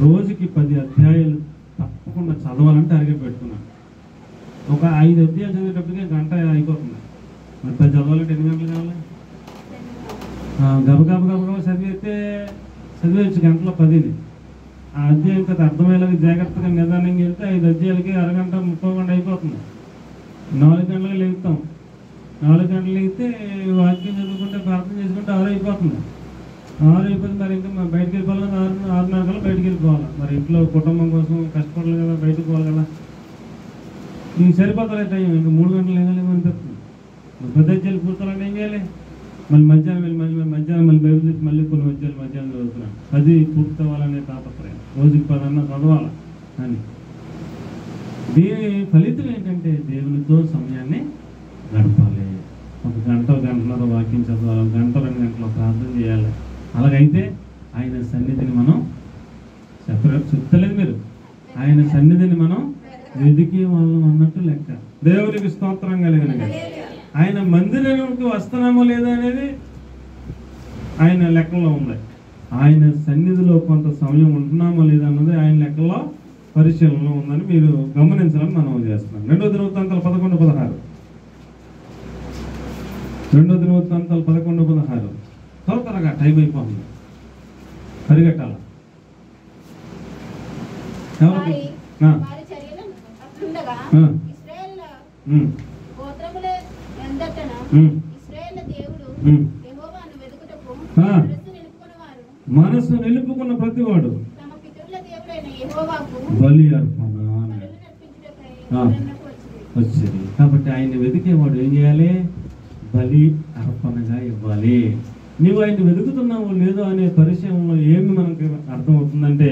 రోజుకి 10 అధ్యాయాలు తప్పకుండా చదవాలని టార్గెట్ పెట్టుకున్నాను. ఒక 5 అధ్యాయాలు చదివేటప్పటికే గంట అయిపోతుంది. మరి 10 చదవాలంటే ఎన్ని గంటలు కావాలి? గబగబ చదివితే చదివేయచ్చు గంటలో 10ని. ఆ అధ్యాయం కదా అర్థమయ్యేలాగా జాగ్రత్తగా నిదానంగా వెళ్తే 5 అధ్యాయాలకి అరగంట 30 గంట అయిపోతుంది. 4 గంటలకు లేగుతాం. 4 గంటలు లేగితే వాక్యం చదువుకుంటే ప్రార్థన చేసుకుంటే 6 అయిపోతుంది. 6 అయిపోతే మరి ఇంకా బయటకు వెళ్ళిపోవాలి కదా, 6:30 కల్లా బయటకు వెళ్ళిపోవాలి. మరి ఇంట్లో కుటుంబం కోసం కష్టపడాలి కదా, బయటకు పోవాలి కదా. ఇంక సరిపోతుంది టైం. ఇంకా 3 గంటలు లేగలేమో అనిపిస్తుంది. 10 అధ్యాయాలు పూర్తవాలంటే ఏం చేయాలి? మళ్ళీ మధ్యాహ్నం వెళ్ళి మళ్ళీ బైబిల్ తెచ్చి మళ్ళీ కొన్ని అధ్యాయాలు మధ్యాహ్నం చదువుతున్నాను. 10 పూర్తవ్వాలనే తాపత్రయం. రోజుకి 10 అన్నా చదవాలి అని. దీని ఫలితం ఏంటంటే దేవునితో సమయాన్ని గడపాలి. 1 గంట 1 గంటన్నర వాక్యం చదవాలి, 1 గంట 2 గంటలు ప్రార్థన చేయాలి. అలాగైతే ఆయన సన్నిధిని మనం చెప్తలేదు మీరు, ఆయన సన్నిధిని మనం వెదికే వాళ్ళం అన్నట్టు లెక్క. దేవునికి స్తోత్రం కలిగిన ఆయన మందిరానికి వస్తున్నామో లేదో అనేది ఆయన లెక్కలో ఉంది. ఆయన సన్నిధిలో కొంత సమయం ఉంటున్నామో లేదా అన్నది ఆయన లెక్కలో పరిశీలనలో ఉందని మీరు గమనించాలని మనం చేస్తున్నాం. 2 దినవృత్తాంతాలు 11:16. 2 దినవృత్తాంతాలు 11:16. త్వరగా టైం అయిపోతుంది, పరిగెట్టాల. వారి చర్యలు అట్లుండగా ఇశ్రాయేలు గోత్రముల ఎందటన ఇశ్రాయేలు దేవుడు యెహోవాను వెదుకుటకు మనసు నిలుపుకున్న ప్రతివాడు తమ పితరుల దేవుడైన యెహోవాకు బలి అర్పణ నర్పించుటకై వచ్చింది. కాబట్టి ఆయన వెతికేవాడు ఏం చేయాలి? బలి అర్పణగా ఇవ్వాలి. నీవు ఆయన వెతుకుతున్నావు లేదో అనే పరిచయంలో ఏమి మనకి అర్థమవుతుందంటే,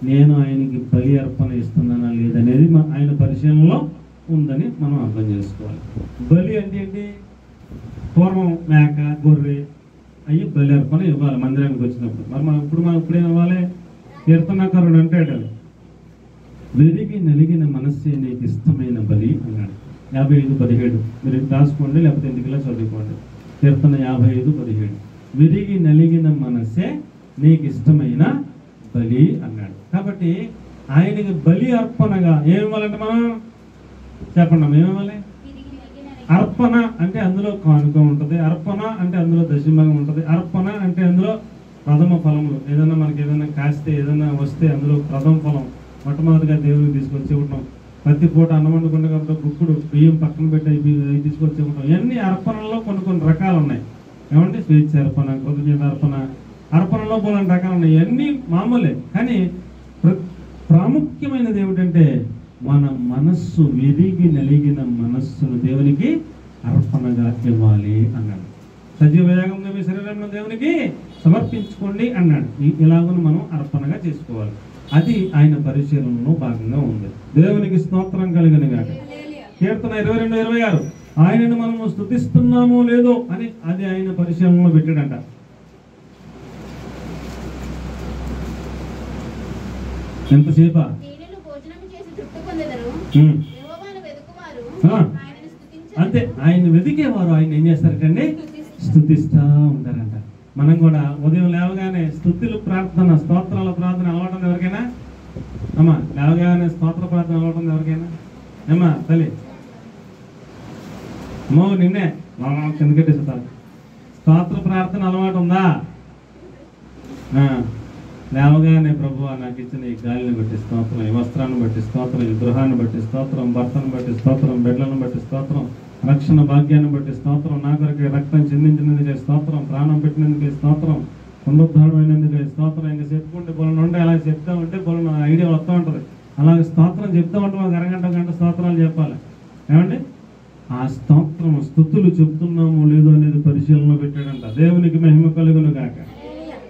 నేను ఆయనకి బలి అర్పణ ఇస్తున్నానా లేదనేది ఆయన పరిచయంలో ఉందని మనం అర్థం చేసుకోవాలి. బలి అంటే ఏంటి? పూర్వం మేక, గొర్రె అయ్యి బలి అర్పణ ఇవ్వాలి మందిరానికి వచ్చినప్పుడు. మరి మనం ఇప్పుడేం ఇవ్వాలి? కీర్తనాకారుడు అంటాడు, వెరిగి నలిగిన మనస్సే నీకు ఇష్టమైన బలి అన్నాడు. 55:17. మీరు రాసుకోండి, లేకపోతే ఎందుకులా చదువుకోండి. కీర్తన 55:17. విరిగి నలిగిన మనస్సే నీకు ఇష్టమైన బలి అన్నాడు. కాబట్టి ఆయనకి బలి అర్పణగా ఏమివ్వాలంటే మనం చెప్పండి, ఏమివ్వాలి? అర్పణ అంటే అందులో కానుక ఉంటుంది, అర్పణ అంటే అందులో దశమభాగం ఉంటుంది, అర్పణ అంటే అందులో ప్రథమ ఫలములు. ఏదైనా మనకి ఏదైనా కాస్తే ఏదైనా వస్తే అందులో ప్రథమ ఫలం మొట్టమొదటిగా దేవుడికి తీసుకొచ్చి ఇవ్వటం. ప్రతి పూట అన్నం వండుకుంటే కాబట్టి గుప్పుడు బియ్యం పక్కన పెట్టి అవి తీసుకొచ్చి ఇవ్వటం. ఇవన్నీ అర్పణలో కొన్ని రకాలు ఉన్నాయి. ఏమంటే స్వేచ్ఛ అర్పణ, కృతజ్ఞత అర్పణ, అర్పణలో పోలని రకాలు ఉన్నాయి. ఇవన్నీ మామూలే. కానీ ప్రాముఖ్యమైనది ఏమిటంటే మన మనస్సు విరిగి నలిగిన మనస్సును దేవునికి అర్పణగా ఇవ్వాలి అన్నాడు. సజీవ యాగంగా మీ శరీరంలో దేవునికి సమర్పించుకోండి అన్నాడు. ఇలాగను మనం అర్పణగా చేసుకోవాలి. అది ఆయన పరిశీలనలో భాగంగా ఉంది. దేవునికి స్తోత్రం కలిగిన గాక. కీర్తన 22:26. ఆయనను మనము స్తుతిస్తున్నామో లేదో అని అది ఆయన పరిశీలనలో పెట్టాడంట. ఎంతసేపా? అంతే, ఆయన వెతికేవారు ఆయన ఏం చేస్తారంటే స్తుతిస్తూ ఉంటారంట. మనం కూడా ఉదయం లేవగానే స్తుతులు ప్రార్థన, స్తోత్రాల ప్రార్థన అలవాటు ఉంది ఎవరికైనా? అమ్మా, లేవగానే స్తోత్ర ప్రార్థన అలవాటు ఉంది ఎవరికైనా? ఏమ్మా తల్లి, అమ్మో నిన్నే కిందకెట్టేస్తారు. స్తోత్ర ప్రార్థన అలవాటు ఉందా? లేవగానే ప్రభువా నాకు ఇచ్చిన ఈ గాలిని బట్టి స్తోత్రం, ఈ వస్త్రాన్ని బట్టి స్తోత్రం, ఈ గృహాన్ని బట్టి స్తోత్రం, భర్తను బట్టి స్తోత్రం, బిడ్డలను బట్టి స్తోత్రం, రక్షణ భాగ్యాన్ని బట్టి స్తోత్రం, నా కొరకు రక్తం చెందించినందుకే స్తోత్రం, ప్రాణం పెట్టినందుకే స్తోత్రం, పునరుద్ధారమైనందుకే స్తోత్రం. ఇంకా చెప్పుకుంటే బోలను ఉంటే అలా చెప్తా ఉంటే బోలను ఐడియా వస్తూ ఉంటుంది. అలాగే స్తోత్రం చెప్తా ఉంటే మాకు అరగంట గంట స్తోత్రాలు చెప్పాలి. ఏమండి? ఆ స్తోత్రం స్తుతులు చెప్తున్నామో లేదో అనేది పరిశీలనలో పెట్టాడంట. దేవునికి మహిమ కలుగును గాక.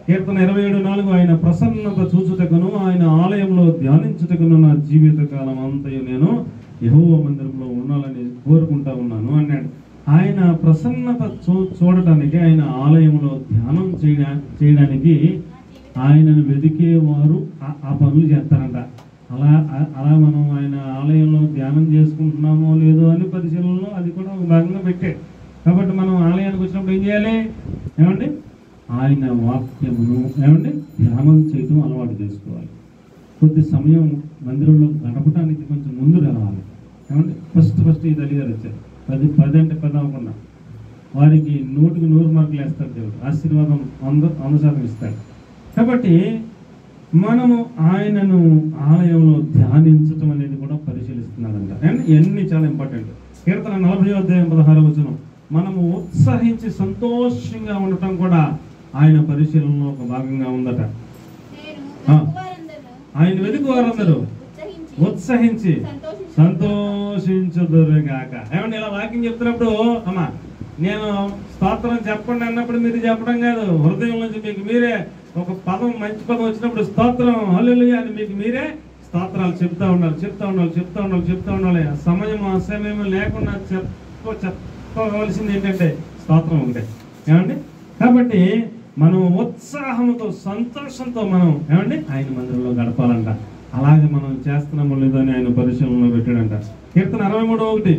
కీర్తన 27:4. ఆయన ప్రసన్నత చూచుటకును ఆయన ఆలయంలో ధ్యానించుటకును నా జీవిత కాలం అంతయు నేను యెహోవా మందిరంలో ఉండాలని కోరుకుంటా ఉన్నాను అన్నాడు. ఆయన ప్రసన్నత చూడటానికి, ఆయన ఆలయంలో ధ్యానం చేయడానికి ఆయనను వెతికేవారు ఆ పనులు చేస్తారంట. అలా మనం ఆయన ఆలయంలో ధ్యానం చేసుకుంటున్నామో లేదో అని పరిశీలనలో అది కూడా ఒక భాగంగా పెట్టాడు. కాబట్టి మనం ఆలయానికి వచ్చినప్పుడు ఏం చేయాలి? ఏమండి? ఆయన వాక్యమును ఏమండి ధ్యానం చేయటం అలవాటు చేసుకోవాలి. కొద్ది సమయం మందిరంలో గడపడానికి కొంచెం ముందు రావాలి. ఏమండి? ఫస్ట్ ఈ తల్లి గారు వచ్చారు. 10 అంటే 10 అవ్వకుండా వారికి 100కి 100 మార్కులు వేస్తాడు దేవుడు. ఆశీర్వాదం 100% ఇస్తాడు. కాబట్టి మనము ఆయనను ఆలయంలో ధ్యానించటం అనేది కూడా పరిశీలిస్తున్నాడంట. అండ్ ఇవన్నీ చాలా ఇంపార్టెంట్. కీర్తన 40:16 మనము ఉత్సహించి సంతోషంగా ఉండటం కూడా ఆయన పరిశీలనలో ఒక భాగంగా ఉందట. ఆయన వెతుకు వారందరూ ఉత్సహించి సంతోషించుదురుగాక. ఏమండి ఇలా వాక్యం చెప్తున్నప్పుడు అమ్మా నేను స్తోత్రం చెప్పండి అన్నప్పుడు మీరు చెప్పడం కాదు, హృదయం నుంచి మీకు మీరే ఒక పదం మంచి పదం వచ్చినప్పుడు స్తోత్రం హల్లెలూయా అని మీకు మీరే స్తోత్రాలు చెప్తా ఉండాలి. సమయం లేకుండా చెప్పవలసింది ఏంటంటే స్తోత్రం ఒకటే. ఏమండి కాబట్టి మనం ఉత్సాహంతో సంతోషంతో మనం ఏమండి ఆయన మందిరంలో గడపాలంట. అలాగే మనం చేస్తున్నామో లేదో అని ఆయన పరిశీలనలో పెట్టాడంట. కీర్తన 63:1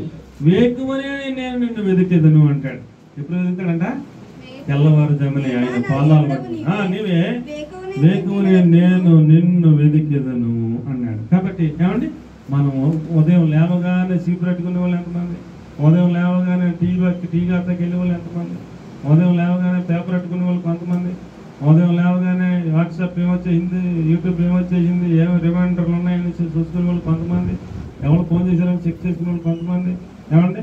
వేకువనే నేను నిన్ను వెతికేదను అంటాడు. ఎప్పుడు వెతుకుతాడంట? తెల్లవారుజామునే ఆయన పాదాలు పట్టి నీవే వేకువనే నేను నిన్ను వెతికేదను అన్నాడు. కాబట్టి ఏమండి మనం ఉదయం లేవగానే చీపు పెట్టుకునే వాళ్ళు ఎంతమంది, ఉదయం లేవగానే టీ గాతకి వెళ్ళే వాళ్ళు ఎంతమంది, ఉదయం లేవగానే పేపర్ పెట్టుకునే వాళ్ళు కొంతమంది, ఉదయం లేవగానే వాట్సాప్ ఏమొచ్చేసింది, యూట్యూబ్ ఏమొచ్చేసింది, ఏమి రిమైండర్లు ఉన్నాయని చూసుకునే వాళ్ళు కొంతమంది, ఎవరు ఫోన్ చేశారని చెక్ చేసుకునే వాళ్ళు కొంతమంది. ఏమండి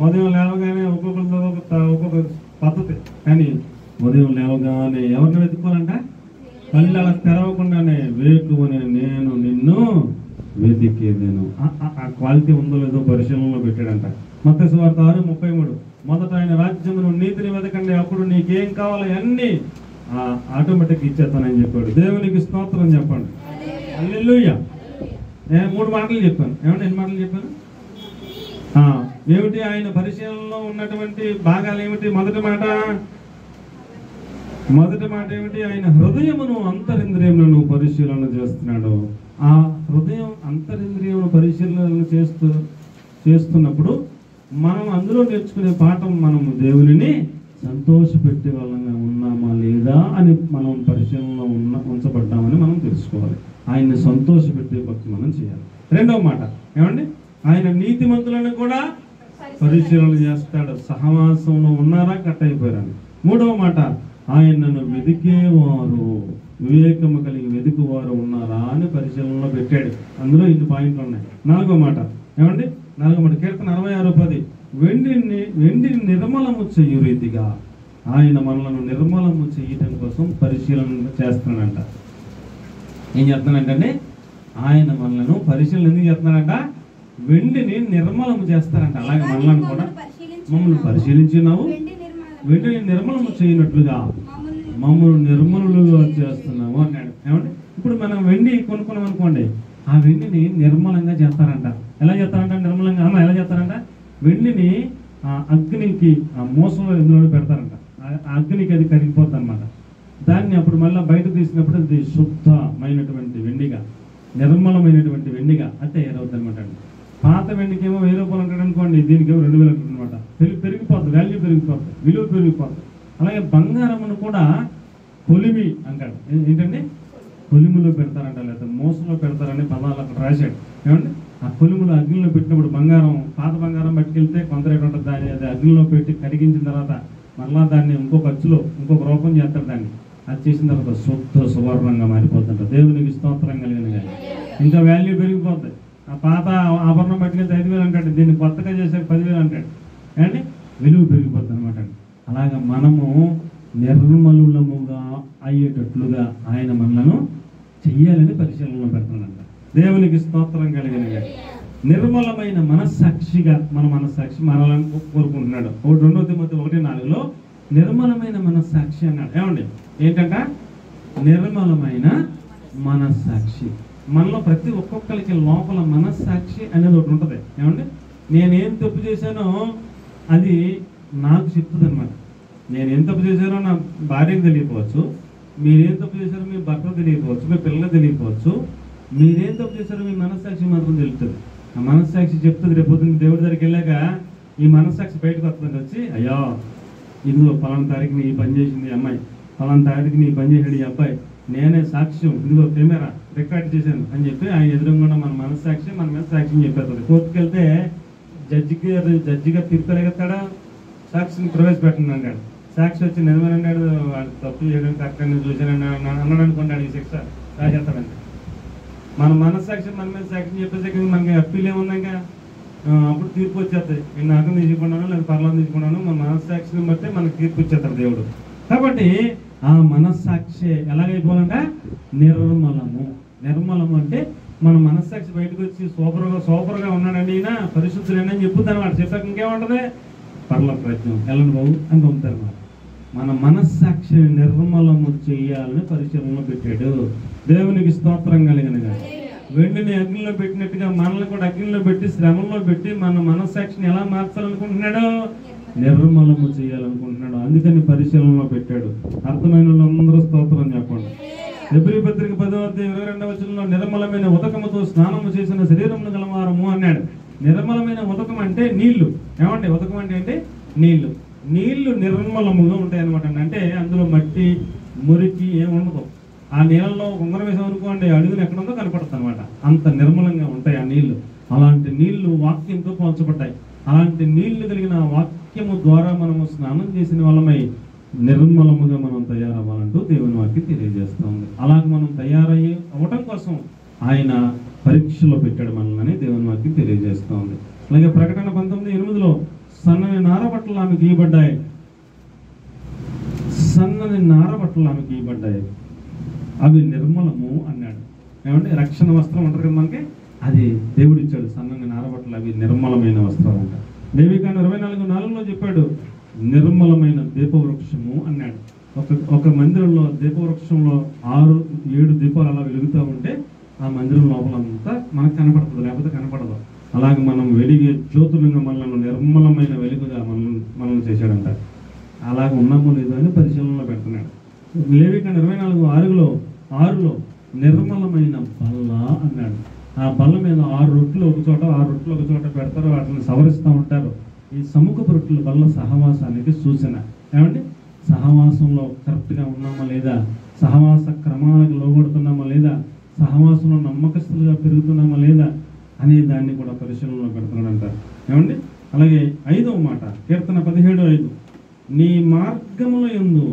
ఉదయం లేవగానే ఒక్కొక్క పద్ధతి. కానీ ఉదయం లేవగానే ఎవరిని వెతుక్కోవాలంట? కళ్ళు అలా తెరవకుండానే వేకువనే నేను నిన్ను వెతికేదేను. ఆ క్వాలిటీ ఉందో లేదో పరిశీలనలో పెట్టాడంట. మత్తయి సువార్త 6:33 మొదట ఆయన రాజ్యమును నీతిని వెతకండి, అప్పుడు నీకేం కావాలో అన్నీ ఆటోమేటిక్ ఇచ్చేస్తానని చెప్పాడు. దేవునికి స్తోత్రం చెప్పండి. హల్లెలూయా. నేను 3 మాటలు చెప్పాను. ఏమంటే ఎన్ని మాటలు చెప్పాను? ఏమిటి ఆయన పరిశీలనలో ఉన్నటువంటి భాగాలు ఏమిటి? మొదటి మాట ఏమిటి? ఆయన హృదయమును అంతరింద్రియములను పరిశీలన చేస్తున్నాడు. ఆ హృదయం అంతరింద్రియమును పరిశీలన చేస్తున్నప్పుడు మనం అందులో నేర్చుకునే పాఠం, మనము దేవునిని సంతోషపెట్టే వాళ్ళంగా ఉన్నామా లేదా అని మనం పరిశీలనలో ఉంచబడ్డామని మనం తెలుసుకోవాలి. ఆయన్ని సంతోషపెట్టే భక్తి మనం చేయాలి. రెండవ మాట ఏమండి? ఆయన నీతిమంతులను కూడా పరిశీలన చేస్తాడు. సహవాసంలో ఉన్నారా, కట్ అయిపోయారని. మూడవ మాట ఆయనను వెతికేవారు, వివేకము కలిగి వెతుకువారు ఉన్నారా అని పరిశీలనలో పెట్టాడు. అందులో ఇన్ని పాయింట్లు ఉన్నాయి. నాలుగో మాట ఏమండి? కీర్తన 66:10 వెండిని నిర్మలము చెయ్యు రీతిగా ఆయన మనలను నిర్మలము చెయ్యటం కోసం పరిశీలన చేస్తున్నాడంట. ఏం చేస్తున్నాడంటే ఆయన మనలను పరిశీలన ఎందుకు చేస్తున్నాడంట? వెండిని నిర్మలము చేస్తారంట. అలాగే మనలను కూడా మమ్మల్ని పరిశీలించినావు, వెండిని నిర్మలము చేయనట్లుగా మమ్మల్ని నిర్మలులుగా చేస్తున్నావు అన్నాడు. ఏమంటే ఇప్పుడు మనం వెండి కొనుక్కున్నాం అనుకోండి, ఆ వెండిని నిర్మలంగా చేస్తారంట. ఎలా చేస్తారంట? నిర్మలంగా ఎలా చేస్తారంట? వెండిని అగ్నికి మోసంలో ఎందులో పెడతారంట. ఆ అగ్నికి అది కరిగిపోతుంది అనమాట. దాన్ని అప్పుడు మళ్ళీ బయట తీసినప్పుడు అది శుద్ధమైనటువంటి వెండిగా, నిర్మలమైనటువంటి వెండిగా అంటే ఏదవుతుంది అనమాట. పాత వెండికి ఏమో 1000 రూపాయలు అంటాడు అనుకోండి, దీనికేమో 2000 అంటాడు అనమాట. పెరిగిపోతుంది, వాల్యూ పెరిగిపోతుంది, విలువ పెరిగిపోతుంది. అలాగే బంగారమును కూడా కొలిమి అంటాడు. ఏంటంటే కొలిమిలో పెడతారంట, లేకపోతే మోసంలో పెడతారని పదాలు అక్కడ రాశాడు. ఏమంటే ఆ కొలిములు అగ్నిలో పెట్టినప్పుడు బంగారం, పాత బంగారం పట్టుకెళ్తే కొంత రేటు ఉంటుంది. దాన్ని అది అగ్నిలో పెట్టి కడిగించిన తర్వాత మళ్ళా దాన్ని ఇంకొక అచ్చులో ఇంకొక రూపం చేస్తాడు. దాన్ని అది చేసిన తర్వాత శుద్ధ సువర్ణంగా మారిపోతుంట. దేవునికి స్తోత్రం కలిగిన కానీ ఇంకా వాల్యూ పెరిగిపోతుంది. ఆ పాత ఆభరణం పట్టుకెళ్తే 5000 అంటాడు, దీన్ని కొత్తగా చేసాక 10,000 అంటాడు. కానీ విలువ పెరిగిపోతుంది అనమాట. అలాగా మనము నిర్మలులముగా అయ్యేటట్లుగా ఆయన మనలను చెయ్యాలని పరిశీలనలో పెడుతున్నాడంట. దేవునికి స్తోత్రం కలిగిన నిర్మలమైన మనస్సాక్షిగా మన మనస్సాక్షి మనలను కోరుకుంటున్నాడు. 2 తిమోతి 1:4 నిర్మలమైన మనస్సాక్షి అన్నాడు. ఏమండి ఏంటంట? నిర్మలమైన మనస్సాక్షి. మనలో ప్రతి ఒక్కొక్కరికి లోపల మనస్సాక్షి అనేది ఒకటి ఉంటుంది. ఏమండి నేనేం తప్పు చేశానో అది నాకు చెప్తుంది అనమాట. నేనేం తప్పు చేశానో నా భార్యకు తెలియకపోవచ్చు, మీరేం తప్పు చేశారో మీ భర్తకు తెలియకపోవచ్చు, మీ పిల్లలకు తెలియకపోవచ్చు. మీరేం తప్పు చేశారో మీ మనస్సాక్షి మాత్రం తెలుస్తుంది. ఆ మనస్సాక్షి చెప్తుంది. రేపు పొద్దున్న దేవుడి దగ్గరికి వెళ్ళాక ఈ మనస్సాక్షి బయటకు వస్తుంది. వచ్చి అయ్యో ఇదిగో పలానా తారీఖుని ఈ పని చేసింది ఈ అమ్మాయి, పలానా తారీఖుని ఈ పని చేసాడు ఈ అబ్బాయి, నేనే సాక్ష్యం, ఇదిగో కెమెరా రికార్డ్ చేశాను అని చెప్పి ఆయన ఎదురుగా మన మనస్సాక్షి మన మీద సాక్ష్యం చెప్పేస్తుంది. కోర్టుకు వెళ్తే జడ్జిగా తీర్పు ఎగతాడా, సాక్షిని ప్రవేశపెట్టండి అంటాడు. సాక్షి వచ్చి నిజమేనన్నాడు, వాడు తప్పు చేయడం కరెక్ట్ అని చూశానని అన్నాడు అనుకోండి, అడిగి శిక్ష రాసేస్తాడండి. మన మనస్సాక్షి మన మీద సాక్షి చెప్పేసరికి మనకి అప్పీల్ ఏముందాక అప్పుడు తీర్పు వచ్చేస్తుంది. నేను నరకం తీసుకున్నాను లేదా పర్లం తీసుకున్నాను, మన మనస్సాక్షిని బట్టి మనకు తీర్పు వచ్చేస్తాడు దేవుడు. కాబట్టి ఆ మనస్సాక్షి ఎలాగైపోవాలంటే నిర్మలము. నిర్మలము అంటే మన మనస్సాక్షి బయటకు వచ్చి సూపర్గా ఉన్నాడండి, ఈయన పరిశుద్ధులేనని చెప్పుద్ది అనమాట. చెప్పాక ఇంకేముంటది, పర్ల ప్రజ్ఞం ఎల్లని బాబు అని పంపుతారు అన్నమాట. మన మనస్సాక్షిని నిర్మలము చేయాలని పరిశీలనలో పెట్టాడు. దేవునికి స్తోత్రం కలిగినగా. వెండిని అగ్నిలో పెట్టినట్టుగా మనల్ని కూడా అగ్నిలో పెట్టి శ్రమంలో పెట్టి మన మనస్సాక్షిని ఎలా మార్చాలనుకుంటున్నాడు, నిర్మలము చేయాలనుకుంటున్నాడు. అందుకని పరిశీలనలో పెట్టాడు. అర్థమైన అందరూ స్తోత్రం చెప్పండి. హెబ్రీ పత్రిక 10:22 నిర్మలమైన ఉదకముతో స్నానము చేసిన శరీరమును గలవారము అన్నాడు. నిర్మలమైన ఉదకం అంటే నీళ్లు. ఏమంటే ఉదకం అంటే నీళ్లు. నీళ్లు నిర్మలముగా ఉంటాయి అనమాట. అంటే అందులో మట్టి మురికి ఏముండదు. ఆ నీళ్ళలో ఉంగరం వేసాం అనుకోండి, అడుగులు ఎక్కడ ఉందో కనపడుతుంది అనమాట. అంత నిర్మలంగా ఉంటాయి ఆ నీళ్లు. అలాంటి నీళ్లు వాక్యంతో పోల్చబడ్డాయి. అలాంటి నీళ్లు కలిగిన వాక్యము ద్వారా మనము స్నానం చేసిన వాళ్ళమై నిర్మలముగా మనం తయారవ్వాలంటూ దేవుని వాక్యం తెలియజేస్తూ ఉంది. అలాగే మనం తయారయ్యి అవ్వటం కోసం ఆయన పరీక్షలో పెట్టాడు మనల్ని దేవుని వాక్యం తెలియజేస్తూ ఉంది. అలాగే ప్రకటన 19:8 సన్నని నారబట్టలు ఆమెకు గీయబడ్డాయి. సన్నని నారబట్టలు ఆమెకు గీయబడ్డాయి, అవి నిర్మలము అన్నాడు. ఏమంటే రక్షణ వస్త్రం అంటారు కదా మనకి, అది దేవుడిచ్చాడు. సన్నని నారబట్టలు అవి నిర్మలమైన వస్త్రాలు అంట. లేవికాండం 24:4 చెప్పాడు నిర్మలమైన దీపవృక్షము అన్నాడు. ఒక మందిరంలో దీపవృక్షంలో 6-7 దీపాలు అలా వెలుగుతూ ఉంటే ఆ మందిరం లోపలంతా మనకు కనపడుతుంది, లేకపోతే కనపడదు. అలాగే మనం వెలిగే జ్యోతులుగా మనల్ని నిర్మలమైన వెలుగుగా మనల్ని చేశాడంట. అలాగే ఉన్నామో లేదో అని పరిశీలనలో పెడుతున్నాడు. లేవికాండం 24:6 నిర్మలమైన బల్ల అన్నాడు. ఆ బల్ల మీద 6 రొట్టెలు ఒక చోట 6 రొట్టెలు ఒక చోట పెడతారు, వాటిని సవరిస్తూ ఉంటారు. ఈ సముఖపు రొట్టెల బల్ల సహవాసానికి సూచన. ఏమండి, సహవాసంలో కరెక్ట్గా ఉన్నామా లేదా, సహవాస క్రమాలకు లోబడుతున్నామా లేదా, సహవాసంలో నమ్మకస్తులుగా పెరుగుతున్నామా లేదా అనే దాన్ని కూడా పరిశీలనలో పెడుతున్నాడు అంటారు. ఏమండి, అలాగే 5వ మాట కీర్తన 17:5 నీ మార్గముల యందు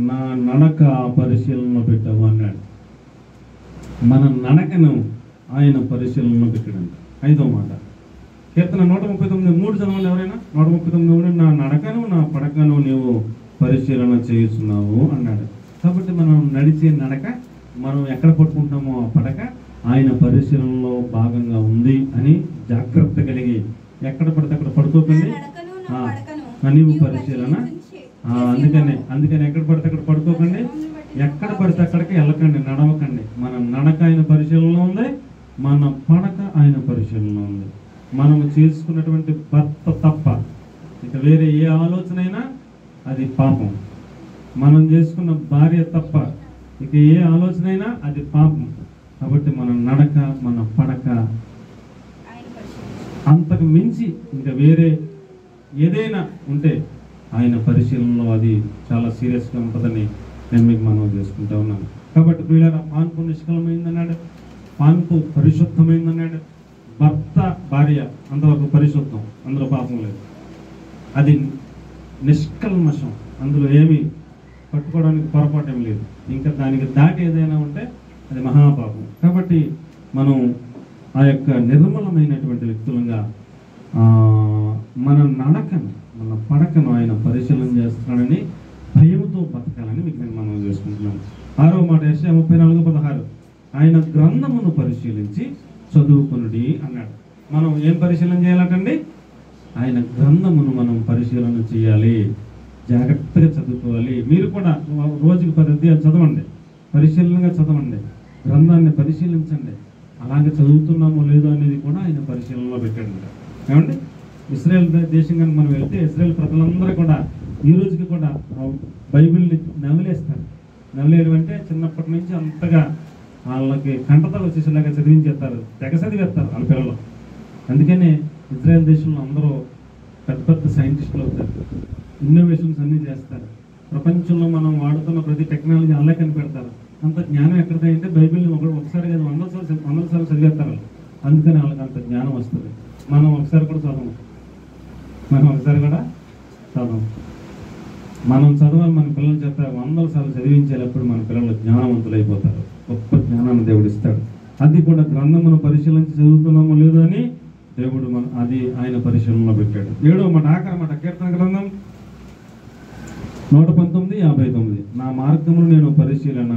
నా నడక పరిశీలనలో పెట్టావు అన్నాడు. మన నడకను ఆయన పరిశీలనలో పెట్టాడంట. 5వ మాట కీర్తన 139:3 చదవాలి ఎవరైనా. 139:3 నా నడకను నా పడకను నీవు పరిశీలన చేస్తున్నావు అన్నాడు. కాబట్టి మనం నడిచే నడక, మనం ఎక్కడ పట్టుకుంటున్నామో ఆ పడక ఆయన పరిశీలనలో భాగంగా ఉంది అని జాగ్రత్త కలిగి ఎక్కడ పడితే అక్కడ పడుకోకండి, నీవు పరిశీలన. అందుకని ఎక్కడ పడితే అక్కడ పడుకోకండి, ఎక్కడ పడితే అక్కడికి వెళ్ళకండి, నడవకండి. మన నడక ఆయన పరిశీలనలో ఉంది, మన పడక ఆయన పరిశీలనలో ఉంది. మనము చేసుకున్నటువంటి భర్త తప్ప ఇక వేరే ఏ ఆలోచన అయినా అది పాపం. మనం చేసుకున్న భార్య తప్ప ఇక ఏ ఆలోచన అయినా అది పాపం. కాబట్టి మన నడక మన పడక అంతకు మించి ఇంకా వేరే ఏదైనా ఉంటే ఆయన పరిశీలనలో అది చాలా సీరియస్గా ఉంటుందని నేను మీకు మనవి చేసుకుంటా ఉన్నాను. కాబట్టి ప్రియులారా, పాన్పు నిష్కలమైందన్నాడు, పాన్పు పరిశుద్ధమైందన్నాడు. భర్త భార్య అంతవరకు పరిశుద్ధం, అందులో పాపం లేదు. అది నిష్కల్మషం, అందులో ఏమీ పట్టుకోవడానికి పొరపాటు ఏమి లేదు. ఇంకా దానికి దాటి ఏదైనా ఉంటే అది మహాపాపం. కాబట్టి మనం ఆ యొక్క నిర్మలమైనటువంటి వ్యక్తులుగా మన నడకను మన పడకను ఆయన పరిశీలన చేస్తున్నాడని భయముతో బతకాలని మీకు నేను మనం చేసుకుంటున్నాను. 6వ మాట యెషయా 34:16 ఆయన గ్రంథమును పరిశీలించి చదువుకునుడి అన్నాడు. మనం ఏం పరిశీలన చేయాలంటండి, ఆయన గ్రంథమును మనం పరిశీలన చేయాలి, జాగ్రత్తగా చదువుకోవాలి. మీరు కూడా రోజుకి 10 అధ్యాయాలు చదవండి, పరిశీలనగా చదవండి, గ్రంథాన్ని పరిశీలించండి. అలాగే చదువుతున్నామో లేదో అనేది కూడా ఆయన పరిశీలనలో పెట్టాడు. ఏమండి, ఇశ్రాయేల్ దేశం కానీ మనం వెళ్తే ఇశ్రాయేల్ ప్రజలందరూ కూడా ఈ రోజుకి కూడా బైబిల్ని నవలేస్తారు. నవలేయడం అంటే చిన్నప్పటి నుంచి అంతగా వాళ్ళకి కంటతలు వచ్చేసేలాగా చదివించేస్తారు, తెగ చదివేస్తారు వాళ్ళ పిల్లలు. అందుకనే ఇజ్రాయెల్ దేశంలో అందరూ పెద్ద పెద్ద సైంటిస్టులు అవుతారు, ఇన్నోవేషన్స్ అన్నీ చేస్తారు. ప్రపంచంలో మనం వాడుతున్న ప్రతి టెక్నాలజీ అల్లే కనిపెడతారు. అంత జ్ఞానం ఎక్కడిదంటే బైబిల్ని ఒకసారి కాదు 100 సార్లు చదివేస్తారు. అందుకని వాళ్ళకి అంత జ్ఞానం వస్తుంది. మనం ఒకసారి కూడా చదవం. మనం చదవాలి, మన పిల్లలు చెప్తే 100 సార్లు చదివించేటప్పుడు మన పిల్లలు జ్ఞానవంతులు అయిపోతారు. గొప్ప జ్ఞానాన్ని దేవుడు ఇస్తాడు. అది కూడా గ్రంథమును పరిశీలించి చదువుతున్నామో లేదో అని దేవుడు అది ఆయన పరిశీలనలో పెట్టాడు. 7వ మాట, ఆఖరి మాట, కీర్తన గ్రంథం 119:59. నా మార్గమును నేను పరిశీలన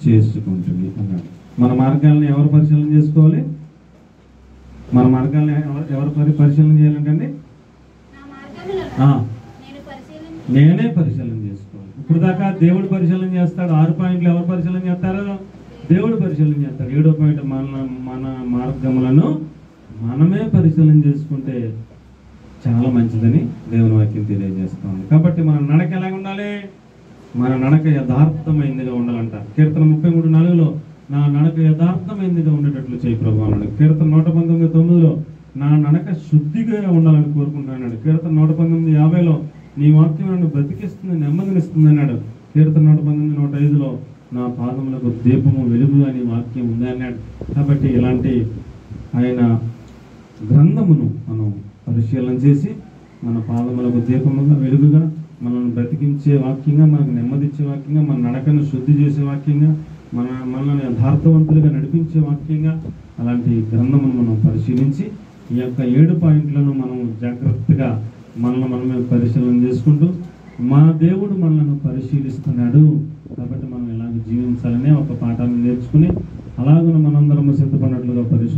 చేసుకుంటుంది అన్నాడు. మన మార్గాలను ఎవరు పరిశీలన చేసుకోవాలి? మన మార్గాలను ఎవరు పరిశీలన చేయాలంటండి? నా మార్గములను ఆ, నేను పరిశీలించి నేనే పరిశీలన చేసుకోవాలి. ఇప్పుడు దాకా దేవుడు పరిశీలన చేస్తాడు. 6 పాయింట్లు ఎవరు పరిశీలన చేస్తారు? దేవుడు పరిశీలన చేస్తాడు. 7వ పాయింట్, మన మార్గములను మనమే పరిశీలన చేసుకుంటే చాలా మంచిదని దేవుని వాక్యం తెలియజేస్తుంది. కాబట్టి మన నడక ఎలాగ ఉండాలి? మన నడక యథార్థమైందిగా ఉండాలంట. కీర్తన 33:4లో నా నడక యథార్థమైందిగా ఉండేటట్లు చేయి ప్రభు అన్నాడు. కీర్తన 119:9లో నా నడక శుద్ధిగా ఉండాలని కోరుకుంటున్నాడు. కీర్తన 119:50లో నీ వాక్యం నన్ను బ్రతికిస్తుంది, నెమ్మదినిస్తుంది అన్నాడు. కీర్తన 119:105లో నా పాదములకు దీపము వెలుగు అని వాక్యం ఉంది అన్నాడు. కాబట్టి ఇలాంటి ఆయన గ్రంథమును మనం పరిశీలన చేసి మన పాదములకు దీపముగా వెలుగుగా మనల్ని బ్రతికించే వాక్యంగా, మనకు నెమ్మదిచ్చే వాక్యంగా, మన నడకను శుద్ధి చేసే వాక్యంగా, మనల్ని యథార్థవంతులుగా నడిపించే వాక్యంగా అలాంటి గ్రంథమును మనం పరిశీలించి ఈ యొక్క 7 పాయింట్లను మనం జాగ్రత్తగా మనమే పరిశీలన చేసుకుంటూ మా దేవుడు మనల్ని పరిశీలిస్తున్నాడు కాబట్టి మనం ఎలాగ జీవించాలనే ఒక